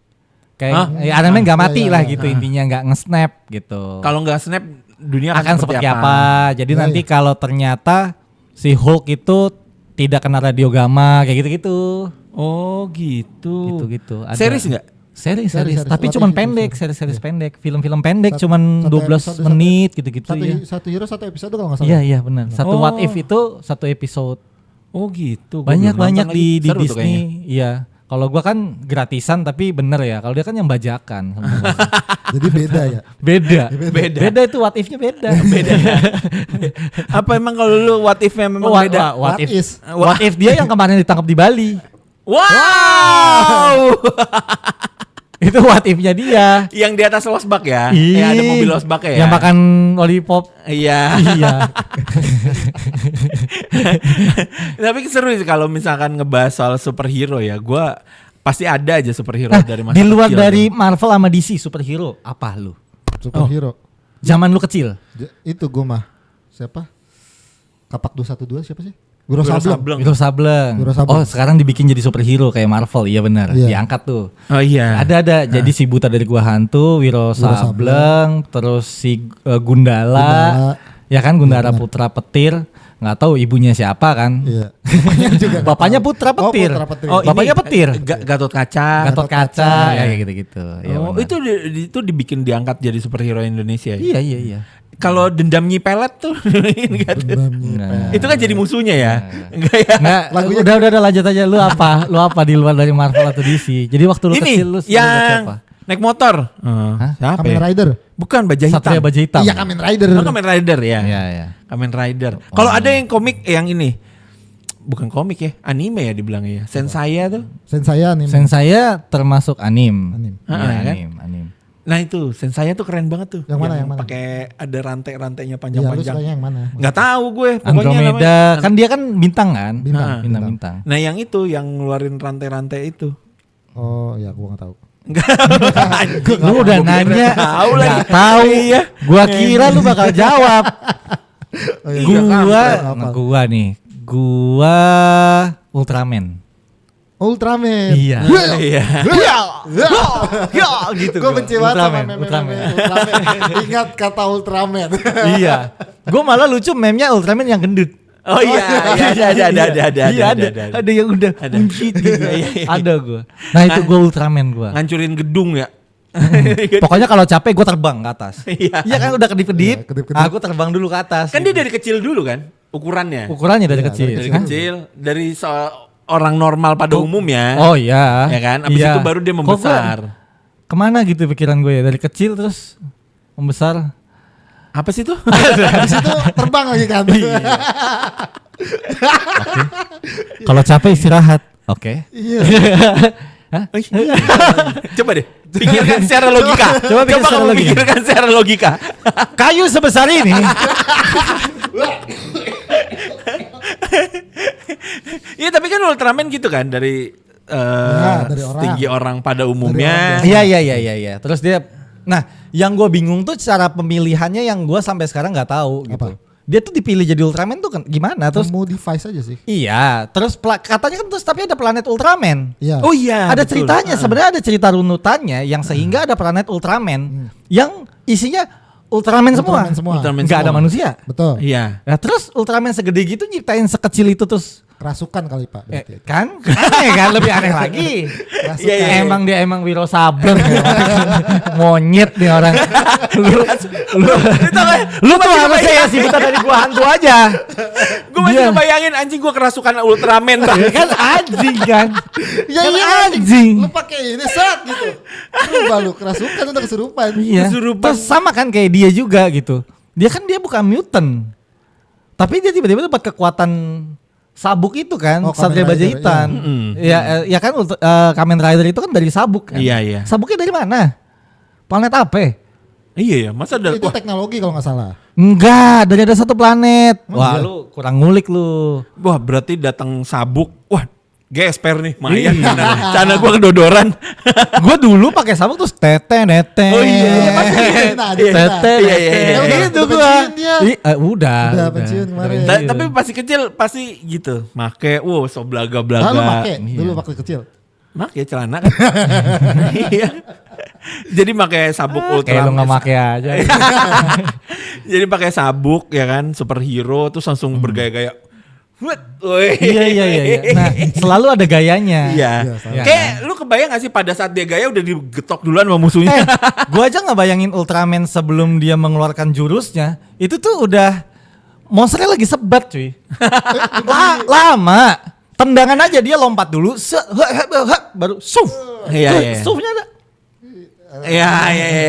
Kayak Iron Man nggak mati lah gitu, intinya nggak nge-snap gitu. Kalau nggak snap dunia Akan seperti apa? Jadi nanti kalau ternyata si Hulk itu tidak kena radio gamma kayak gitu-gitu. Oh gitu. Gitu-gitu. Ada- Series nggak? Series. Series. Tapi What cuman If itu pendek, series pendek, film-film pendek Satu- cuman satu 12 episode, menit gitu-gitu ya. Satu hero satu episode kalau nggak salah. Iya benar. Satu Oh. What If itu satu episode. Oh gitu. Gua belum Banyak nonton di lagi. Seru tuh kayaknya. Disney. Iya. Kalau gua kan gratisan tapi bener ya. Kalau dia kan yang bajakan. Jadi beda ya. Beda. Beda. Beda itu What If-nya beda. Beda ya. Apa emang kalau lu what if-nya memang beda? What if? is? What if dia yang kemarin ditangkap di Bali? Wow. Itu what if-nya dia. Yang di atas losbak ya? Yang ada mobil losbaknya ya? Yang makan lollipop. Iya. Iya. Tapi seru sih kalau misalkan ngebahas soal superhero ya. Gua pasti ada aja superhero Nah, dari masa di luar kecil dari tuh. Marvel sama DC superhero apa lu? Superhero. Zaman lu kecil. Itu gue mah. Siapa? Kapak 212 siapa sih? Wiro Wiro Sableng. Sableng. Wiro Sableng. Wiro Sableng. Oh, sekarang dibikin jadi superhero kayak Marvel. Iya benar. Iya. Diangkat tuh. Oh iya. Ada. Jadi si Buta dari Gua Hantu, Wiro Sableng, terus si Gundala. Ya kan, Gundala Putra Petir. Nggak tahu ibunya siapa kan. Iya. Bapaknya juga nggak Bapaknya tahu. Putra Petir. Putra Petir. Oh, Bapaknya ini, petir. Gatot Kaca. Gatot Kaca, ya kayak gitu-gitu. Iya, Oh, benar. itu dibikin diangkat jadi superhero Indonesia ya? Iya. Kalau dendam Nyi Pelet tuh enggak tuh. Nah. Itu kan jadi musuhnya ya. Enggak ya? Nggak, Lagunya udah lanjut aja. Lu apa di luar dari Marvel atau DC? Jadi waktu lu Ini kecil lu suka siapa? naik motor. Siapa Kamen ya? Rider. Bukan Baja Hitam. Satria Baja Hitam. Iya Kamen Rider. Oh, Kamen Rider ya. Iya, iya. Kamen Rider. Kalau ada yang komik yang ini, bukan komik ya, anime ya dibilangnya ya. Sensaya tuh. Sensaya nih. Sensaya termasuk anim. Anim. Iya, kan? anim. Nah itu Sensaya tuh keren banget tuh. Yang mana, yang mana? Pakai ada rantai-rantainya Iya, lu panjang-panjang. sukanya yang mana? Nggak tahu gue. Pokoknya Andromeda, namanya- kan dia kan bintang kan? Bintang. Bintang. Nah yang itu yang ngeluarin rantai-rantai itu. Oh ya gua nggak tahu. Lu udah nanya, tahu lagi. nggak tahu. Iya. Gua kira lu bakal jawab. Oh, iya. Gua nih, gua Ultraman. Ultraman. Iya. Iya. Ya, gitu. Gue benci banget sama meme Ultraman. Ultraman. Ingat kata Ultraman. Iya. Gua malah lucu meme-nya Ultraman yang gendut. Oh iya, ada. Iya, ada yang udah Ada. buncit gitu. Iya. Ada gua. Nah, itu gua Ultraman gua. Ngancurin gedung ya. Pokoknya kalau capek gue terbang ke atas. Iya. Iya kan udah kedip-kedip. Iya, kedip-kedip. Aku terbang dulu ke atas. Kan dia dari kecil dulu kan ukurannya. ukurannya dari Iya, kecil. Dari kecil, dari orang normal pada umumnya. Oh iya. Ya kan? Abis Iya. itu baru dia Kok membesar. kemana gitu pikiran gue ya, dari kecil terus membesar. Apa sih tuh? Habis itu terbang lagi kan. Kalau capek istirahat. Oke. Iya. Coba deh, pikirkan secara logika. Coba pikir secara kamu logika. pikirkan secara logika. Kayu sebesar ini. Iya tapi kan Ultraman gitu kan dari dari orang. tinggi orang pada umumnya. Iya. Terus dia, nah yang gue bingung tuh cara pemilihannya yang gue sampai sekarang nggak tahu gitu. Apa? Dia tuh dipilih jadi Ultraman tuh kan gimana? Terus Mau device aja sih. iya, terus katanya kan terus tapi ada planet Ultraman. Iya. Oh iya. Ada betul. ceritanya, sebenarnya ada cerita runutannya yang sehingga ada planet Ultraman yang isinya Ultraman semua. Ultraman semua. Ultraman Nggak ada semua. manusia. Betul. Iya. Nah terus Ultraman segede gitu nyiptain sekecil itu terus Kerasukan kali Pak. berarti. kan aneh kan, lebih aneh lagi. Kerasukan. Iya. Emang dia emang Wiro Sableng monyet nih orang. Lu tuh harusnya ya sih buta dari gua hantu aja. Gue masih ngebayangin anjing gue kerasukan Ultraman. Ya kan anjing kan. Ya Kan iya anjing. Lu pakai ini saat gitu. Berubah lu kerasukan udah kesurupan. Iya. Kesurupan. Terus sama kan kayak dia juga gitu. Dia kan dia bukan mutant. Tapi dia tiba-tiba dapat kekuatan sabuk itu kan, Oh, Kamen Satria Baja Rider, Hitam. Ya kan Kamen Rider itu kan dari sabuk kan. Iya. Sabuknya dari mana? Planet apa? Iya ya, masa ada Itu teknologi kalau nggak salah. Enggak, dari ada satu planet. Oh, Wah, iya. lu kurang ngulik lu. wah berarti datang sabuk. Wah, gesper nih, Maya. Cana gue kedodoran. Gue dulu pakai sabuk terus tete nete. Oh iya, pasti Dina, Dina. Tete Iya, nete. iya, iya. Gitu Udah gua. pensiun dia. Udah pensiun kemarin. Pensiun. Tapi pasti kecil pasti gitu. Make, wow, so blaga-blaga. Ah, lu pakai Iya. dulu waktu kecil. Make celana kan. Iya. Jadi pakai sabuk Kayak lu Ultraman. nggak pakai aja. Jadi pakai sabuk ya kan, superhero terus langsung bergaya-gaya. Woi. Iya. Nah, selalu ada gayanya. Iya. Iya, Kayak lu kebayang gak sih pada saat dia gaya udah digetok duluan sama musuhnya? Gua aja nggak bayangin Ultraman sebelum dia mengeluarkan jurusnya. Itu tuh udah monsternya lagi sebat cuy. Lama. Tendangan aja dia lompat dulu, baru suf. Iya, Tuh, iya. Sufnya ada. Iya.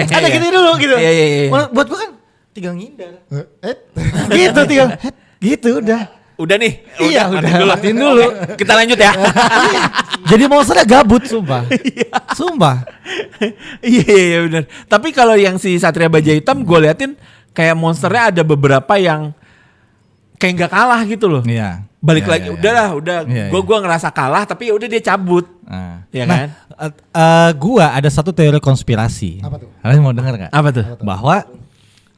Ada gini dulu gitu. Iya. Buat gua kan tinggal ngindar. Gitu Gitu tinggal. Gitu udah. Udah nih. Iya, matiin udah, matiin dulu. Oke, kita lanjut ya. Jadi monsternya gabut sumpah. Sumpah. Iya benar. Tapi kalau yang si Satria Baja Hitam gue liatin kayak monsternya ada beberapa yang kayak nggak kalah gitu loh. Iya. Balik Iya, lagi iya, udah. Iya, Gue ngerasa kalah tapi ya udah dia cabut. Nah, Ya kan? Gua ada satu teori konspirasi. Apa tuh? Kalian mau dengar nggak? Apa tuh? Bahwa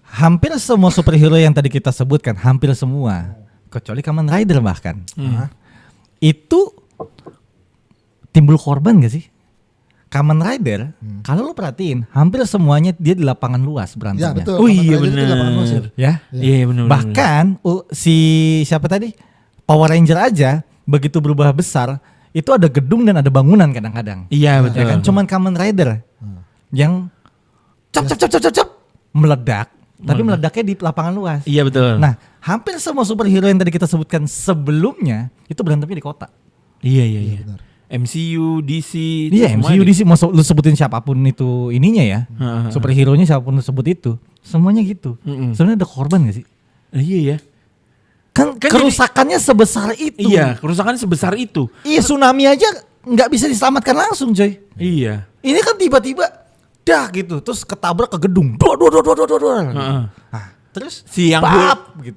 hampir semua superhero yang tadi kita sebutkan, hampir semua, kecuali Kamen Rider bahkan, itu timbul korban gak sih? Kamen Rider, kalau lu perhatiin, hampir semuanya dia di lapangan luas Ya berantemnya. betul. Oh Kamen iya, Rider itu bener. di lapangan luas ya. Ya. Iya benar. Bahkan si siapa tadi? Power Ranger aja begitu berubah besar, itu ada gedung dan ada bangunan kadang-kadang. Iya betul. Ya kan cuman Kamen Rider yang cap meledak, tapi meledaknya di lapangan luas. Iya betul. Nah, hampir semua superhero yang tadi kita sebutkan sebelumnya itu berantemnya di kota. Iya. Benar. MCU, DC. Iya, semua MCU DC mau lu sebutin siapapun itu ininya ya. Heeh. Superhero-nya siapapun lu sebut itu. Semuanya gitu. Sebenarnya ada korban gak sih? Iya ya. Kan kerusakannya sebesar itu. Iya, kerusakan sebesar itu. Iya, tsunami aja nggak bisa diselamatkan langsung, coy. Iya. Ini kan tiba-tiba dah gitu, terus ketabrak ke gedung. Dor. Heeh. Nah, terus Si yang bap, gitu.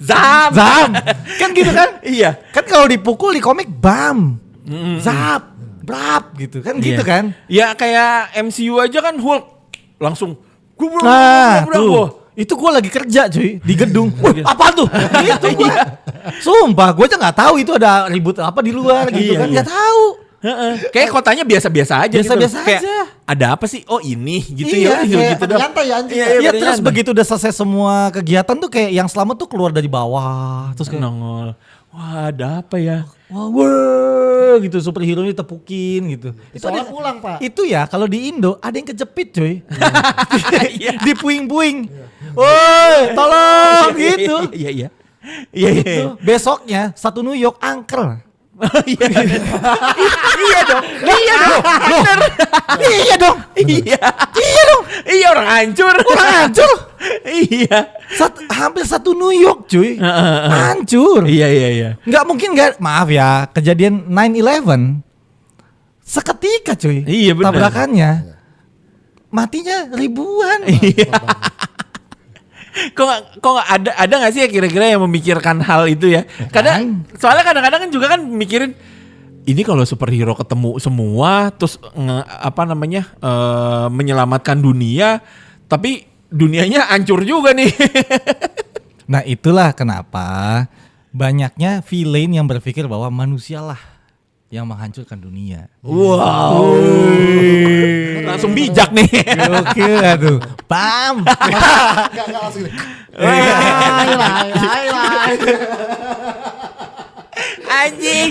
Zam. Kan gitu kan? Iya. Kan kalau dipukul di komik bam. Zap, brap gitu kan gitu Iya. kan? Ya kayak MCU aja kan Hulk langsung Nah, tuh. Itu gue lagi kerja cuy di gedung. Wah, apa tuh? Gitu gua. Sumpah, gue aja nggak tahu itu ada ribut apa di luar gitu Iya, kan, iya. nggak tahu. Kayak kotanya biasa-biasa aja Biasa-biasa gitu. Kayak, aja. ada apa sih? Oh ini gitu Iya, ya. kayak Gitu dah. nyantai ya, anjing. Iya, Iya, bener terus nyantai. begitu udah selesai semua kegiatan tuh kayak yang selamat tuh keluar dari bawah, terus kayak Nongol. Wah ada apa ya? wah, gitu superhero-nya ditepukin gitu. Soalnya pulang, Pak. Itu ya kalau di Indo ada yang kejepit cuy. Iya. Dipuing-puing. Woi, tolong gitu. Iya iya. Iya iya. Gitu. Besoknya satu New York angker. Iya. Iya dong. Iya dong. Bener. Iya dong. Iya. Iya dong. Iya orang hancur. Orang hancur. Iya. Hampir satu New York cuy. Hancur. Iya iya iya. Nggak mungkin nggak, maaf ya, kejadian 9/11 seketika cuy. Iya, benar. Tabrakannya. Matinya ribuan. Iya. Kok nggak ada nggak sih ya kira-kira yang memikirkan hal itu ya? Soalnya kadang-kadang kan juga kan mikirin ini kalau superhero ketemu semua terus menyelamatkan dunia, tapi dunianya hancur juga nih. Nah itulah kenapa banyaknya villain yang berpikir bahwa manusialah yang menghancurkan dunia. Wow. Langsung bijak nih. Oke, aduh. Pam. Enggak langsung gini. Anjing.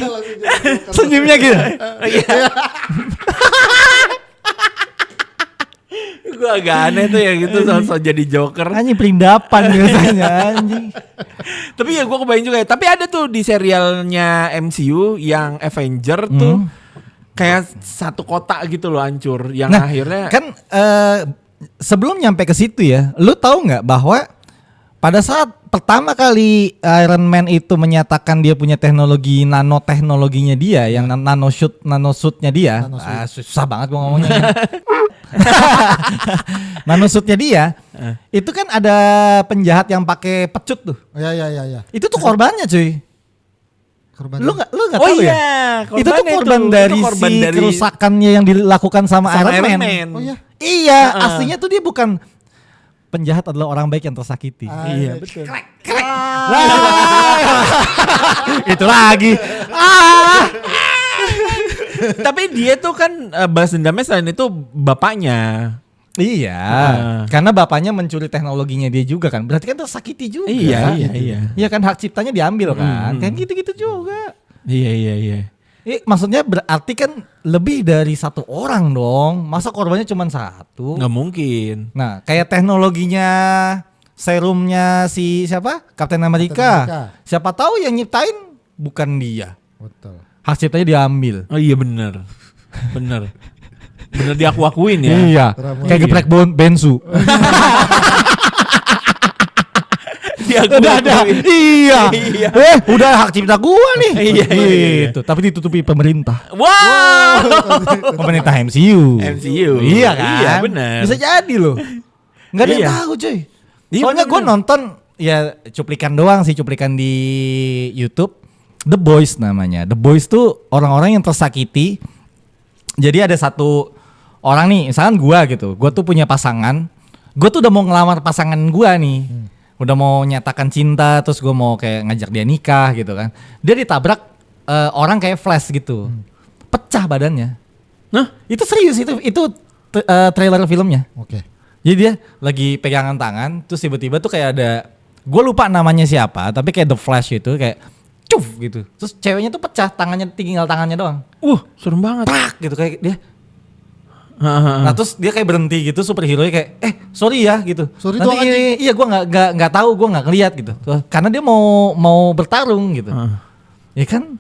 Senyumnya gitu. Gue agak aneh tuh ya gitu so jadi Joker. Anjing perindapan biasanya anjing. Tapi ya gue kebayang juga ya. Tapi ada tuh di serialnya MCU yang Avenger tuh kayak satu kota gitu loh hancur. Yang Nah, akhirnya kan sebelum nyampe ke situ ya, lu tahu nggak bahwa pada saat pertama kali Iron Man itu menyatakan dia punya teknologi nanoteknologinya dia, yang nanosuitnya dia, susah banget gua ngomongnya. Nanosuitnya dia, itu kan ada penjahat yang pakai pecut tuh. Ya. Itu tuh korbannya cuy. Korban. Lu nggak Oh tahu iya, ya? Itu tuh korban dari si kerusakannya yang dilakukan sama Iron Man. Oh iya. Iya, aslinya tuh dia bukan penjahat, adalah orang baik yang tersakiti. Iya betul. Itu lagi. Tapi dia tuh kan balas dendamnya selain itu bapaknya. Iya, karena bapaknya mencuri teknologinya dia juga kan. Berarti kan tersakiti juga. Iya. Iya kan, hak ciptanya diambil kan. Kan gitu-gitu juga. Iya. Maksudnya berarti kan lebih dari satu orang dong. Masa korbannya cuma satu? Nggak mungkin. Nah, kayak teknologinya serumnya si siapa? Kapten Amerika. Siapa tahu yang nyiptain bukan dia. Betul. Hak ciptanya diambil. Oh iya bener Bener diaku-akuin ya. Iya. Kayak geprek bensu. Udah ada. Iya. Udah hak cipta gua nih. Iya. Gitu. Tapi ditutupi pemerintah. Wow. Pemerintah MCU. Iya kan? Iya bener. Bisa jadi loh. Nggak ada yang Iya. tahu cuy. Iya, Soalnya gue bener. nonton ya cuplikan doang sih, cuplikan di YouTube. The Boys namanya. The Boys tuh orang-orang yang tersakiti. Jadi ada satu orang nih, misalkan gua gitu. Gua tuh punya pasangan. Gua tuh udah mau ngelamar pasangan gua nih. Udah mau nyatakan cinta, terus gua mau kayak ngajak dia nikah gitu kan. Dia ditabrak orang kayak Flash gitu. Pecah badannya. Nah, Itu serius, itu trailer filmnya. Oke. Jadi dia lagi pegangan tangan, terus tiba-tiba tuh kayak ada, gue lupa namanya siapa, tapi kayak The Flash itu kayak cuf gitu. Terus ceweknya tuh pecah, tangannya tinggal tangannya doang. serem banget. Prak gitu kayak dia. Nah terus dia kayak berhenti gitu, superhero-nya kayak sorry ya gitu. Sorry Nanti doang, anjing. iya gue nggak tahu, gue nggak ngeliat gitu. Karena dia mau bertarung gitu. Ya kan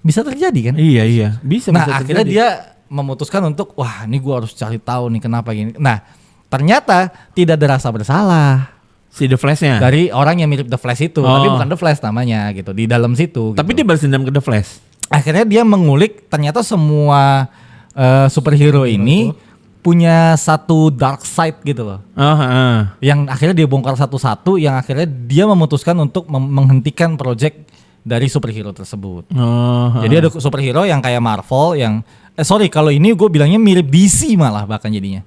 Bisa terjadi kan? Iya. Bisa Akhirnya terjadi. dia memutuskan untuk wah ini gue harus cari tahu nih kenapa gini. Nah ternyata tidak ada rasa bersalah Si The Flash-nya. dari orang yang mirip The Flash itu, tapi bukan The Flash namanya gitu di dalam situ. Tapi gitu. dia balas dendam ke The Flash. Akhirnya dia mengulik ternyata semua superhero ini punya satu dark side gitu loh. Yang akhirnya dia bongkar satu-satu, yang akhirnya dia memutuskan untuk menghentikan project dari superhero tersebut. Jadi ada superhero yang kayak Marvel yang kalau ini gue bilangnya mirip DC malah bahkan jadinya.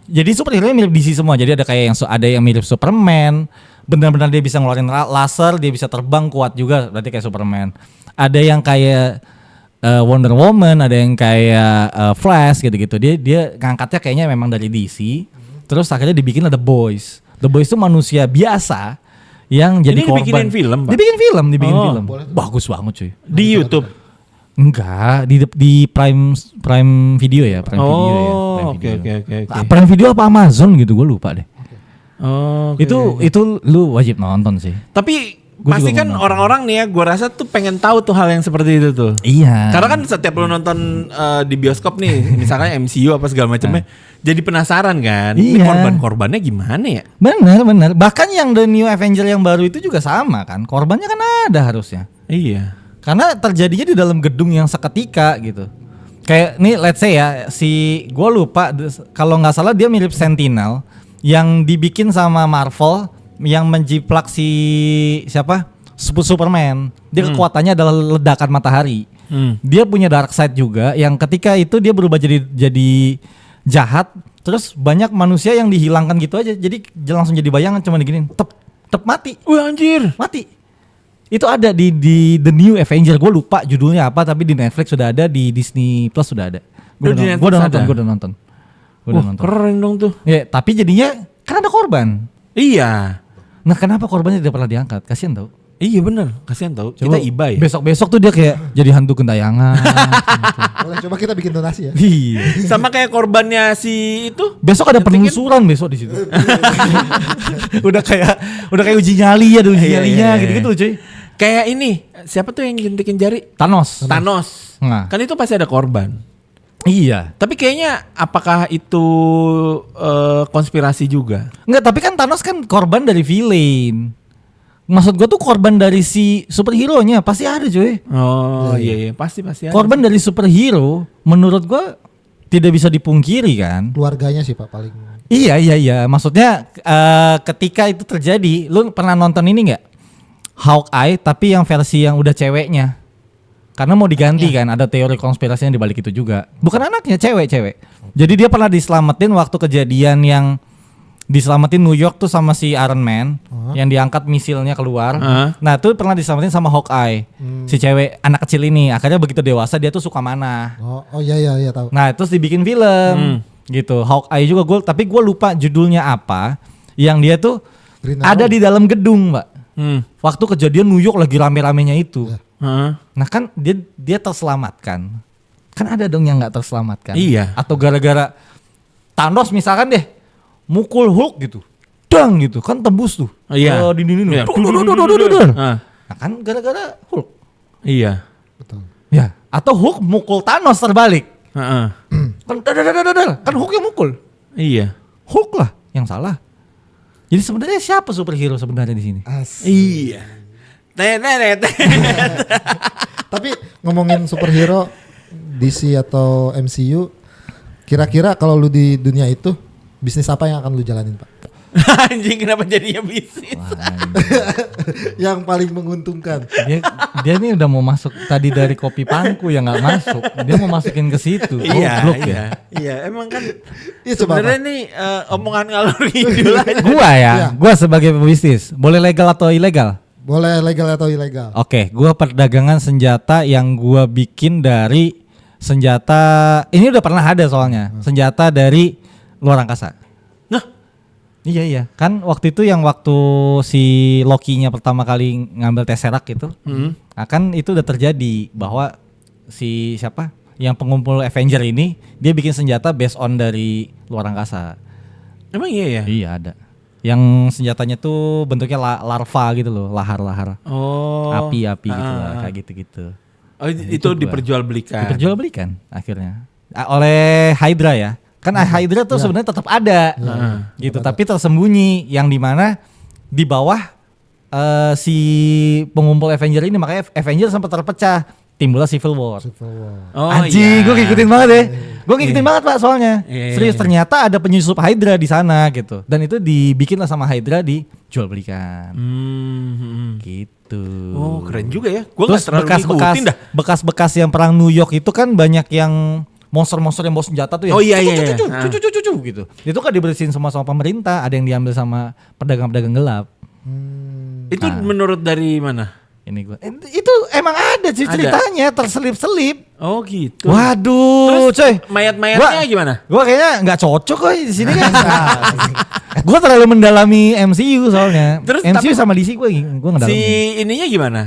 Jadi superhero mirip DC semua. Jadi ada yang mirip Superman, benar-benar dia bisa ngeluarin laser, dia bisa terbang kuat juga, berarti kayak Superman. Ada yang kayak Wonder Woman, ada yang kayak Flash gitu-gitu. Dia ngangkatnya kayaknya memang dari DC. Terus akhirnya dibikin The Boys. The Boys itu manusia biasa yang jadi korban. Dibikinin film, Pak? Dibikin film. Bagus banget cuy. Di YouTube. Enggak, di Prime Video ya, Prime Video ya. Oke. Prime Video apa Amazon gitu, gue lupa deh. Oke. Itu lu wajib nonton sih. Tapi Gua pasti juga kan mau nonton. orang-orang nih ya, gue rasa tuh pengen tahu tuh hal yang seperti itu tuh. Iya. Karena kan setiap lu nonton di bioskop nih, misalnya MCU apa segala macamnya, jadi penasaran kan. Ini Iya. korban-korbannya gimana ya? Benar. Bahkan yang The New Avenger yang baru itu juga sama kan. Korbannya kan ada harusnya. Iya. Karena terjadinya di dalam gedung yang seketika gitu. Kayak nih let's say ya, gue lupa kalau nggak salah dia mirip Sentinel yang dibikin sama Marvel yang menjiplak si siapa? Superman. Dia kekuatannya adalah ledakan matahari. Dia punya dark side juga yang ketika itu dia berubah jadi jahat, terus banyak manusia yang dihilangkan gitu aja. Jadi langsung jadi bayangan cuma diginin, tep mati. Wih anjir. Mati. Itu ada di The New Avenger, gue lupa judulnya apa, tapi di Netflix sudah ada, di Disney Plus sudah ada. Gue udah nonton. Keren dong tuh. Ya, tapi jadinya kan ada korban. Iya. Nah, kenapa korbannya tidak pernah diangkat? Kasian tau. Iya bener, kasihan tau. Coba Kita iba ya. Besok-besok tuh dia kayak jadi hantu gentayangan. Boleh coba kita bikin donasi ya. Iya. Sama kayak korbannya si itu. Besok ada penelusuran besok di situ. udah kayak uji nyali ya, uji nyalinya iya. gitu-gitu cuy. Kayak ini, siapa tuh yang jentikin jari? Thanos. Nah. Kan itu pasti ada korban. Iya. Tapi kayaknya apakah itu konspirasi juga? Enggak, tapi kan Thanos kan korban dari villain. Maksud gue tuh korban dari si superhero-nya pasti ada cuy. Oh iya pasti ada. Korban dari superhero menurut gue tidak bisa dipungkiri kan. Keluarganya sih Pak paling. Iya. Maksudnya ketika itu terjadi, lu pernah nonton ini nggak? Hawkeye tapi yang versi yang udah ceweknya. Karena mau diganti kan, ada teori konspirasinya di balik itu juga. Bukan anaknya, cewek. Jadi dia pernah diselamatin waktu kejadian yang diselamatin New York tuh sama si Iron Man yang diangkat misilnya keluar. Nah, tuh pernah diselamatin sama Hawkeye. Si cewek anak kecil ini. Akhirnya begitu dewasa dia tuh suka mana. Oh iya tahu. Nah, terus dibikin film gitu. Hawkeye juga tapi gue lupa judulnya apa. Yang dia tuh Green ada Arrow. di dalam gedung, Mbak. Waktu kejadian New York lagi rame-ramenya itu. Nah, kan dia terselamatkan. Kan ada dong yang nggak terselamatkan. Iya. Atau gara-gara Thanos misalkan deh mukul Hulk gitu, dang gitu, kan tembus tuh. Iya. Dinding. Iya. Nah kan gara-gara Hulk. Iya. Betul. Ya. Atau Hulk mukul Thanos terbalik. Heeh. Kan Hulk yang mukul. Iya. Hulk lah yang salah. Jadi sebenarnya siapa superhero sebenarnya di sini? Iya. Tapi ngomongin superhero DC atau MCU, kira-kira kalau lu di dunia itu bisnis apa yang akan lu jalanin Pak? Anjing kenapa jadinya bisnis? Yang paling menguntungkan. Dia nih udah mau masuk tadi dari kopi pangku yang nggak masuk. Dia mau masukin ke situ. Goblok ya. Iya, emang kan Iya coba sebenarnya Pak. nih omongan ngalor ngidul aja. Iya. Gua sebagai pebisnis, boleh legal atau ilegal? Boleh legal atau ilegal? Oke, gua perdagangan senjata yang gua bikin dari senjata ini udah pernah ada soalnya. Senjata dari luar angkasa. Nah, Iya. Kan waktu itu yang waktu si Loki-nya pertama kali ngambil Tesseract itu. Nah, kan itu udah terjadi bahwa si siapa? Yang pengumpul Avenger ini dia bikin senjata based on dari luar angkasa. emang iya ya? Iya, ada. Yang senjatanya tuh bentuknya larva gitu loh, lahar-lahar. Oh. Api-api gitu lah, kayak gitu-gitu. Oh, itu diperjualbelikan. Diperjualbelikan akhirnya oleh Hydra ya. Kan Hydra tuh sebenarnya tetap ada gitu, tapi tersembunyi yang dimana di bawah si pengumpul Avenger ini, makanya Avenger sempat terpecah, timbullah Civil War. Oh, Anjing, iya. gue ngikutin banget deh. Gue ngikutin banget Pak soalnya. Iya. Serius, ternyata ada penyusup Hydra di sana gitu. Dan itu dibikinlah sama Hydra, dijual belikan. Gitu. Oh, keren juga ya. Gua nggak Terus terlalu ngikutin dah. bekas-bekas yang perang New York itu kan banyak yang monster-monster yang bawa senjata tuh ya. Oh, iya, iya, iya. Cucu gitu. Itu kan dibersihin sama pemerintah, ada yang diambil sama pedagang-pedagang gelap. Itu menurut dari mana? Ini gua. Itu emang ada sih ceritanya, terselip-selip. Oh gitu. Waduh, coy. Mayat-mayatnya gimana? Gua kayaknya nggak cocok kok di sini kan. Gua terlalu mendalami MCU soalnya. Terus, MCU tapi sama DC gua ngedalamin. Si ininya gimana?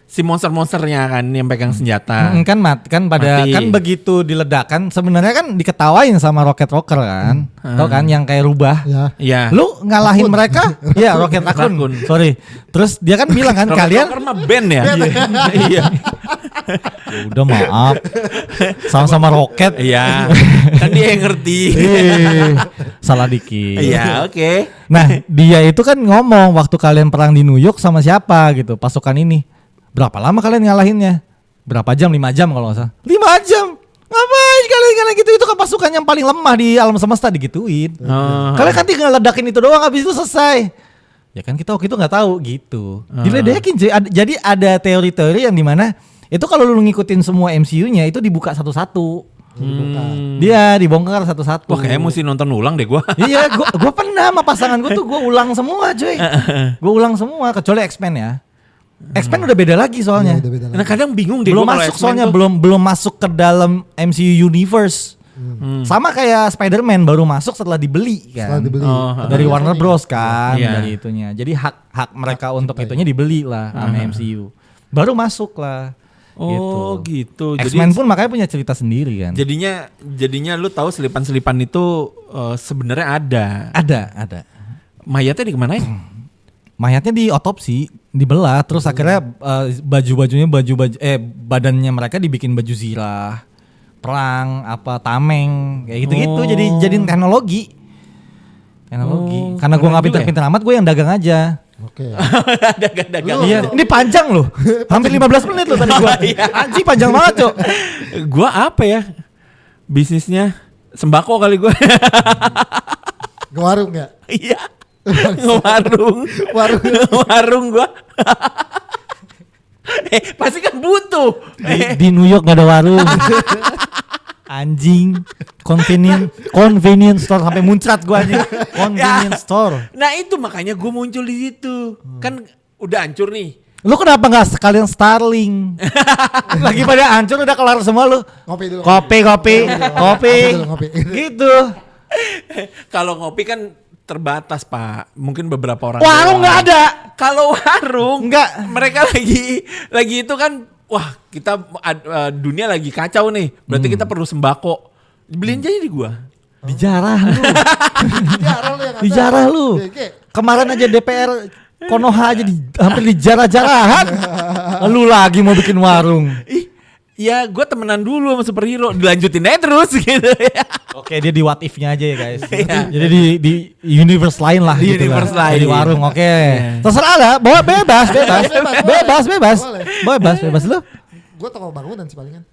Si monster-monsternya kan yang pegang senjata. Kan pada Mati. kan begitu diledakan sebenarnya kan diketawain sama Rocket Rocker kan. Tau kan yang kayak rubah. Ya. Iya. Lu ngalahin mereka? Iya, Rocket Raccoon. Sorry. Terus dia kan bilang kan kalian Rocker mah band ya. Iya. ya udah maaf. Sama-sama Rocket. Iya. Kan dia yang ngerti. Salah dikit. Iya, oke. Nah, dia itu kan ngomong waktu kalian perang di New York sama siapa gitu, pasukan ini. Berapa lama kalian ngalahinnya? Berapa jam? 5 jam kalau nggak salah. 5 jam? Ngapain kalian gitu? Itu kan pasukan yang paling lemah di alam semesta digituin. Kalian kan tinggal ledakin itu doang, habis itu selesai. Ya kan kita waktu itu nggak tahu gitu. Diledekin cuy. Jadi ada teori-teori yang dimana itu kalau lu ngikutin semua MCU-nya itu dibuka satu-satu. Dia dibongkar satu-satu. Wah, kayaknya mesti nonton ulang deh gua. Iya, gua pernah sama pasangan gua tuh gua ulang semua, cuy. Gua ulang semua kecuali X-Men ya. X-Men udah beda lagi soalnya. Udah beda lagi. Nah, kadang bingung deh Belum gua kalau masuk X-Men soalnya tuh. belum masuk ke dalam MCU universe. Sama kayak Spider-Man baru masuk setelah dibeli kan. Setelah dibeli. Dari Warner Bros kan, Iya. dari itunya. Jadi hak mereka untuk itunya dibeli lah sama MCU. Baru masuk lah. Oh, gitu. X-Men pun makanya punya cerita sendiri kan. Jadinya lu tahu selipan-selipan itu sebenarnya ada. Ada. Mayatnya dikemanain? Mayatnya di otopsi, dibelah, terus akhirnya badannya mereka dibikin baju zirah, perang, tameng, kayak gitu-gitu. Jadiin teknologi. Karena gue nggak pinter-pinter amat, gue yang dagang aja. Oke. Dagang-dagang. Iya, ini panjang loh. Hampir 15 menit loh tadi gua. Anjing panjang banget, Cok. Gua apa ya? Bisnisnya sembako kali gua. Ke warung ya? Iya. Warung. Warung gua. Pasti kan butuh. Di New York gak ada warung. Anjing. Convenience store sampai muncrat gua anjing. Convenience store. Nah, itu makanya gua muncul di situ. Kan udah hancur nih. Lu kenapa gak sekalian Starling? Lagi pada hancur udah kelar semua lu. Ngopi dulu. Kopi. Ngopi. Gitu. Kalau ngopi kan terbatas, Pak. Mungkin beberapa orang. Warung nggak ada. Kalau warung Nggak. mereka lagi itu kan, wah, kita dunia lagi kacau nih. Berarti kita perlu sembako. Beliin aja di gua. Dijarah lu. Dijarah lu yang ada. Dijarah lu. Kemarin aja DPR Konoha aja hampir dijarah-jarahan. Lu lagi mau bikin warung. Ih, ya gue temenan dulu sama superhero, dilanjutin aja terus gitu ya. Oke, dia di what if-nya aja ya guys. Jadi di universe lain lah Di gitu universe lah. lain. Di warung, oke. Iya. Terserah lah, bawa bebas. Boleh. Bebas lu. Gue toko bangunan sih palingan.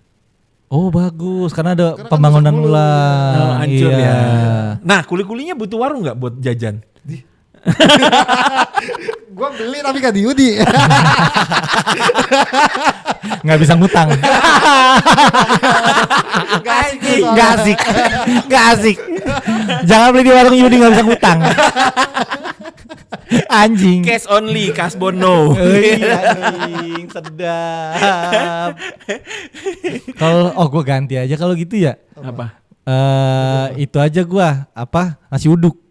Oh bagus, karena ada Karena kan pembangunan masuk dulu. ulang. Hancur Iya. ya. Nah, kuli-kulinya butuh warung nggak buat jajan? Gue beli tapi gak diudi. Nggak bisa ngutang. Nggak asik. Jangan beli di warung Yudi nggak bisa ngutang. Anjing. Cash only, cash bono. Anjing, sedap. Kalau gue ganti aja kalau gitu ya. Apa? Itu aja nasi uduk.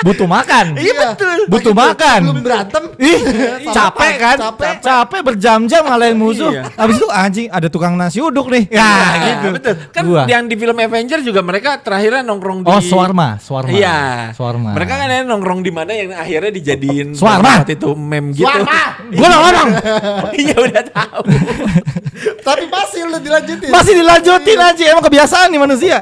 butuh makan. Iya betul. Butuh Pagi makan. Belum berantem. Ih, capek kan? Capek. Berjam-jam ngalahin musuh. Iya. Habis itu anjing ada tukang nasi uduk nih. Ya, gitu. Betul. Kan Gua. yang di film Avenger juga mereka terakhirnya nongkrong di Oh, Swarma. Iya. Swarma. Mereka kan ada nongkrong di mana yang akhirnya dijadiin Swarma. waktu itu meme gitu. Gua ngomong. Iya udah tahu. Tapi masih lu dilanjutin. Masih dilanjutin aja, emang kebiasaan nih manusia.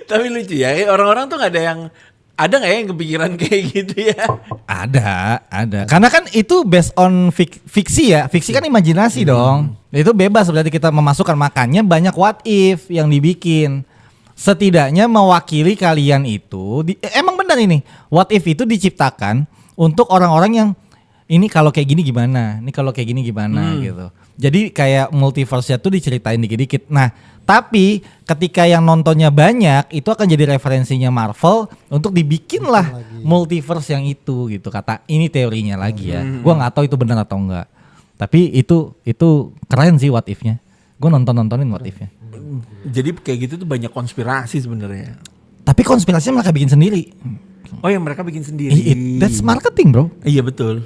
Tapi lucu ya, orang-orang tuh ada nggak ya yang kepikiran kayak gitu ya? Ada. Karena kan itu based on fiksi ya. Fiksi kan imajinasi dong. Itu bebas berarti kita memasukkan, makanya banyak what if yang dibikin. Setidaknya mewakili kalian itu. Emang benar ini. What if itu diciptakan untuk orang-orang yang ini kalau kayak gini gimana? Ini kalau kayak gini gimana gitu. Jadi kayak multiverse-nya tuh diceritain dikit-dikit. Nah, tapi ketika yang nontonnya banyak, itu akan jadi referensinya Marvel untuk dibikinlah multiverse yang itu gitu. Kata ini teorinya lagi ya. Gua nggak tahu itu benar atau enggak. Tapi itu keren sih what if-nya. Gue nontonin what if-nya. Jadi kayak gitu tuh banyak konspirasi sebenarnya. Tapi konspirasinya mereka bikin sendiri. Oh yang mereka bikin sendiri. That's marketing, bro. Iya betul.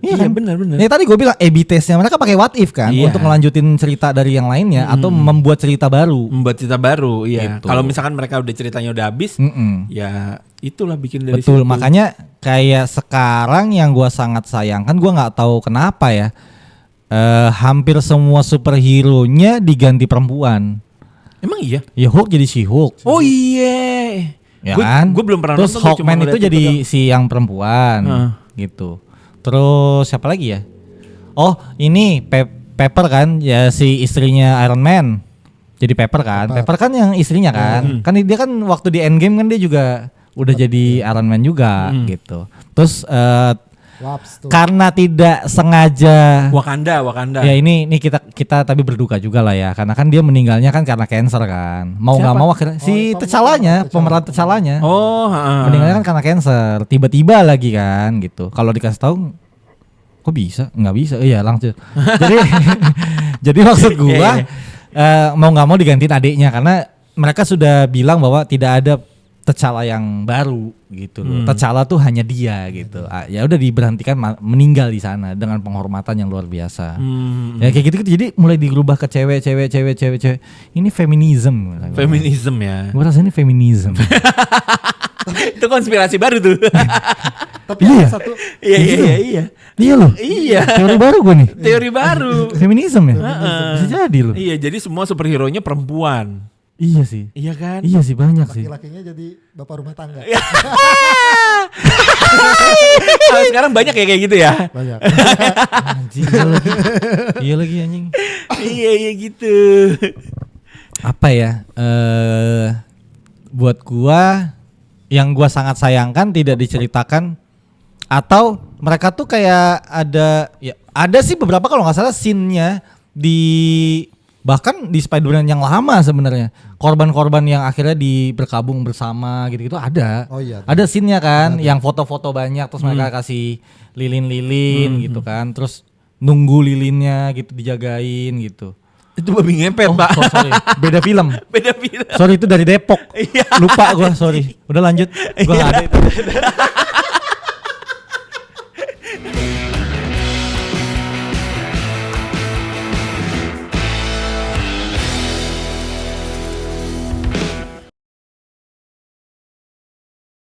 Iya Iya kan? benar. Ya tadi gue bilang A/B testnya mereka pakai what if kan Iya. untuk ngelanjutin cerita dari yang lainnya atau membuat cerita baru. Membuat cerita baru, iya. Gitu. Kalau misalkan mereka udah ceritanya udah habis, ya itulah bikin dari Betul, situ. makanya kayak sekarang yang gue sangat sayangkan, gue nggak tahu kenapa ya, hampir semua superhero-nya diganti perempuan. Emang iya? Ya Hulk jadi si Hulk. Oh iya. Ya kan? Gue belum pernah Terus nonton. Hawkman itu jadi si yang perempuan gitu. Terus siapa lagi ya? Oh ini Pepper kan, ya si istrinya Iron Man. Jadi Pepper kan? Pepper kan yang istrinya kan? Kan dia kan waktu di Endgame kan dia juga udah jadi Iron Man juga gitu. Terus karena tidak sengaja Wakanda. ya ini kita tapi berduka juga lah ya, karena kan dia meninggalnya kan karena cancer kan. Mau nggak mau akhirnya si T'Challanya, pemeran T'Challanya. Oh, Meninggalnya kan karena cancer, tiba-tiba lagi kan gitu. Kalau dikasih tahu kok bisa? Nggak bisa. Iya langsung. jadi maksud gua mau nggak mau digantiin adiknya karena mereka sudah bilang bahwa tidak ada T'Challa yang baru gitu loh. T'Challa tuh hanya dia gitu. Ya udah diberhentikan meninggal di sana dengan penghormatan yang luar biasa. Ya kayak gitu jadi mulai dirubah ke cewek. Ini feminism. Feminism ya. Gua rasa ini feminism. Itu konspirasi baru tuh. Tapi Iya. ada satu Iya. Iya loh. Iya. Teori baru gua nih. Teori baru. Feminism ya? Bisa jadi loh. Iya, jadi semua superhero-nya perempuan. Iya sih. Iya kan? Iya sih banyak sih. laki-lakinya jadi bapak rumah tangga. Kalau sekarang banyak ya kayak gitu ya. Banyak. Anjing iya lagi. Iya lagi anjing. Iya gitu. Apa ya? Buat gua yang gua sangat sayangkan tidak diceritakan, atau mereka tuh kayak ada sih beberapa kalau nggak salah scene-nya bahkan di Spider-Man yang lama sebenarnya, korban-korban yang akhirnya berkabung bersama gitu-gitu ada. Oh iya. Ada scene-nya kan, yang foto-foto banyak terus mereka kasih lilin-lilin gitu kan, terus nunggu lilinnya gitu dijagain gitu. Itu babi ngepet, Pak. Sorry, beda film. Beda film. Sorry itu dari Depok. Iya. Lupa gua, sorry. Udah lanjut. Gua nggak ada itu.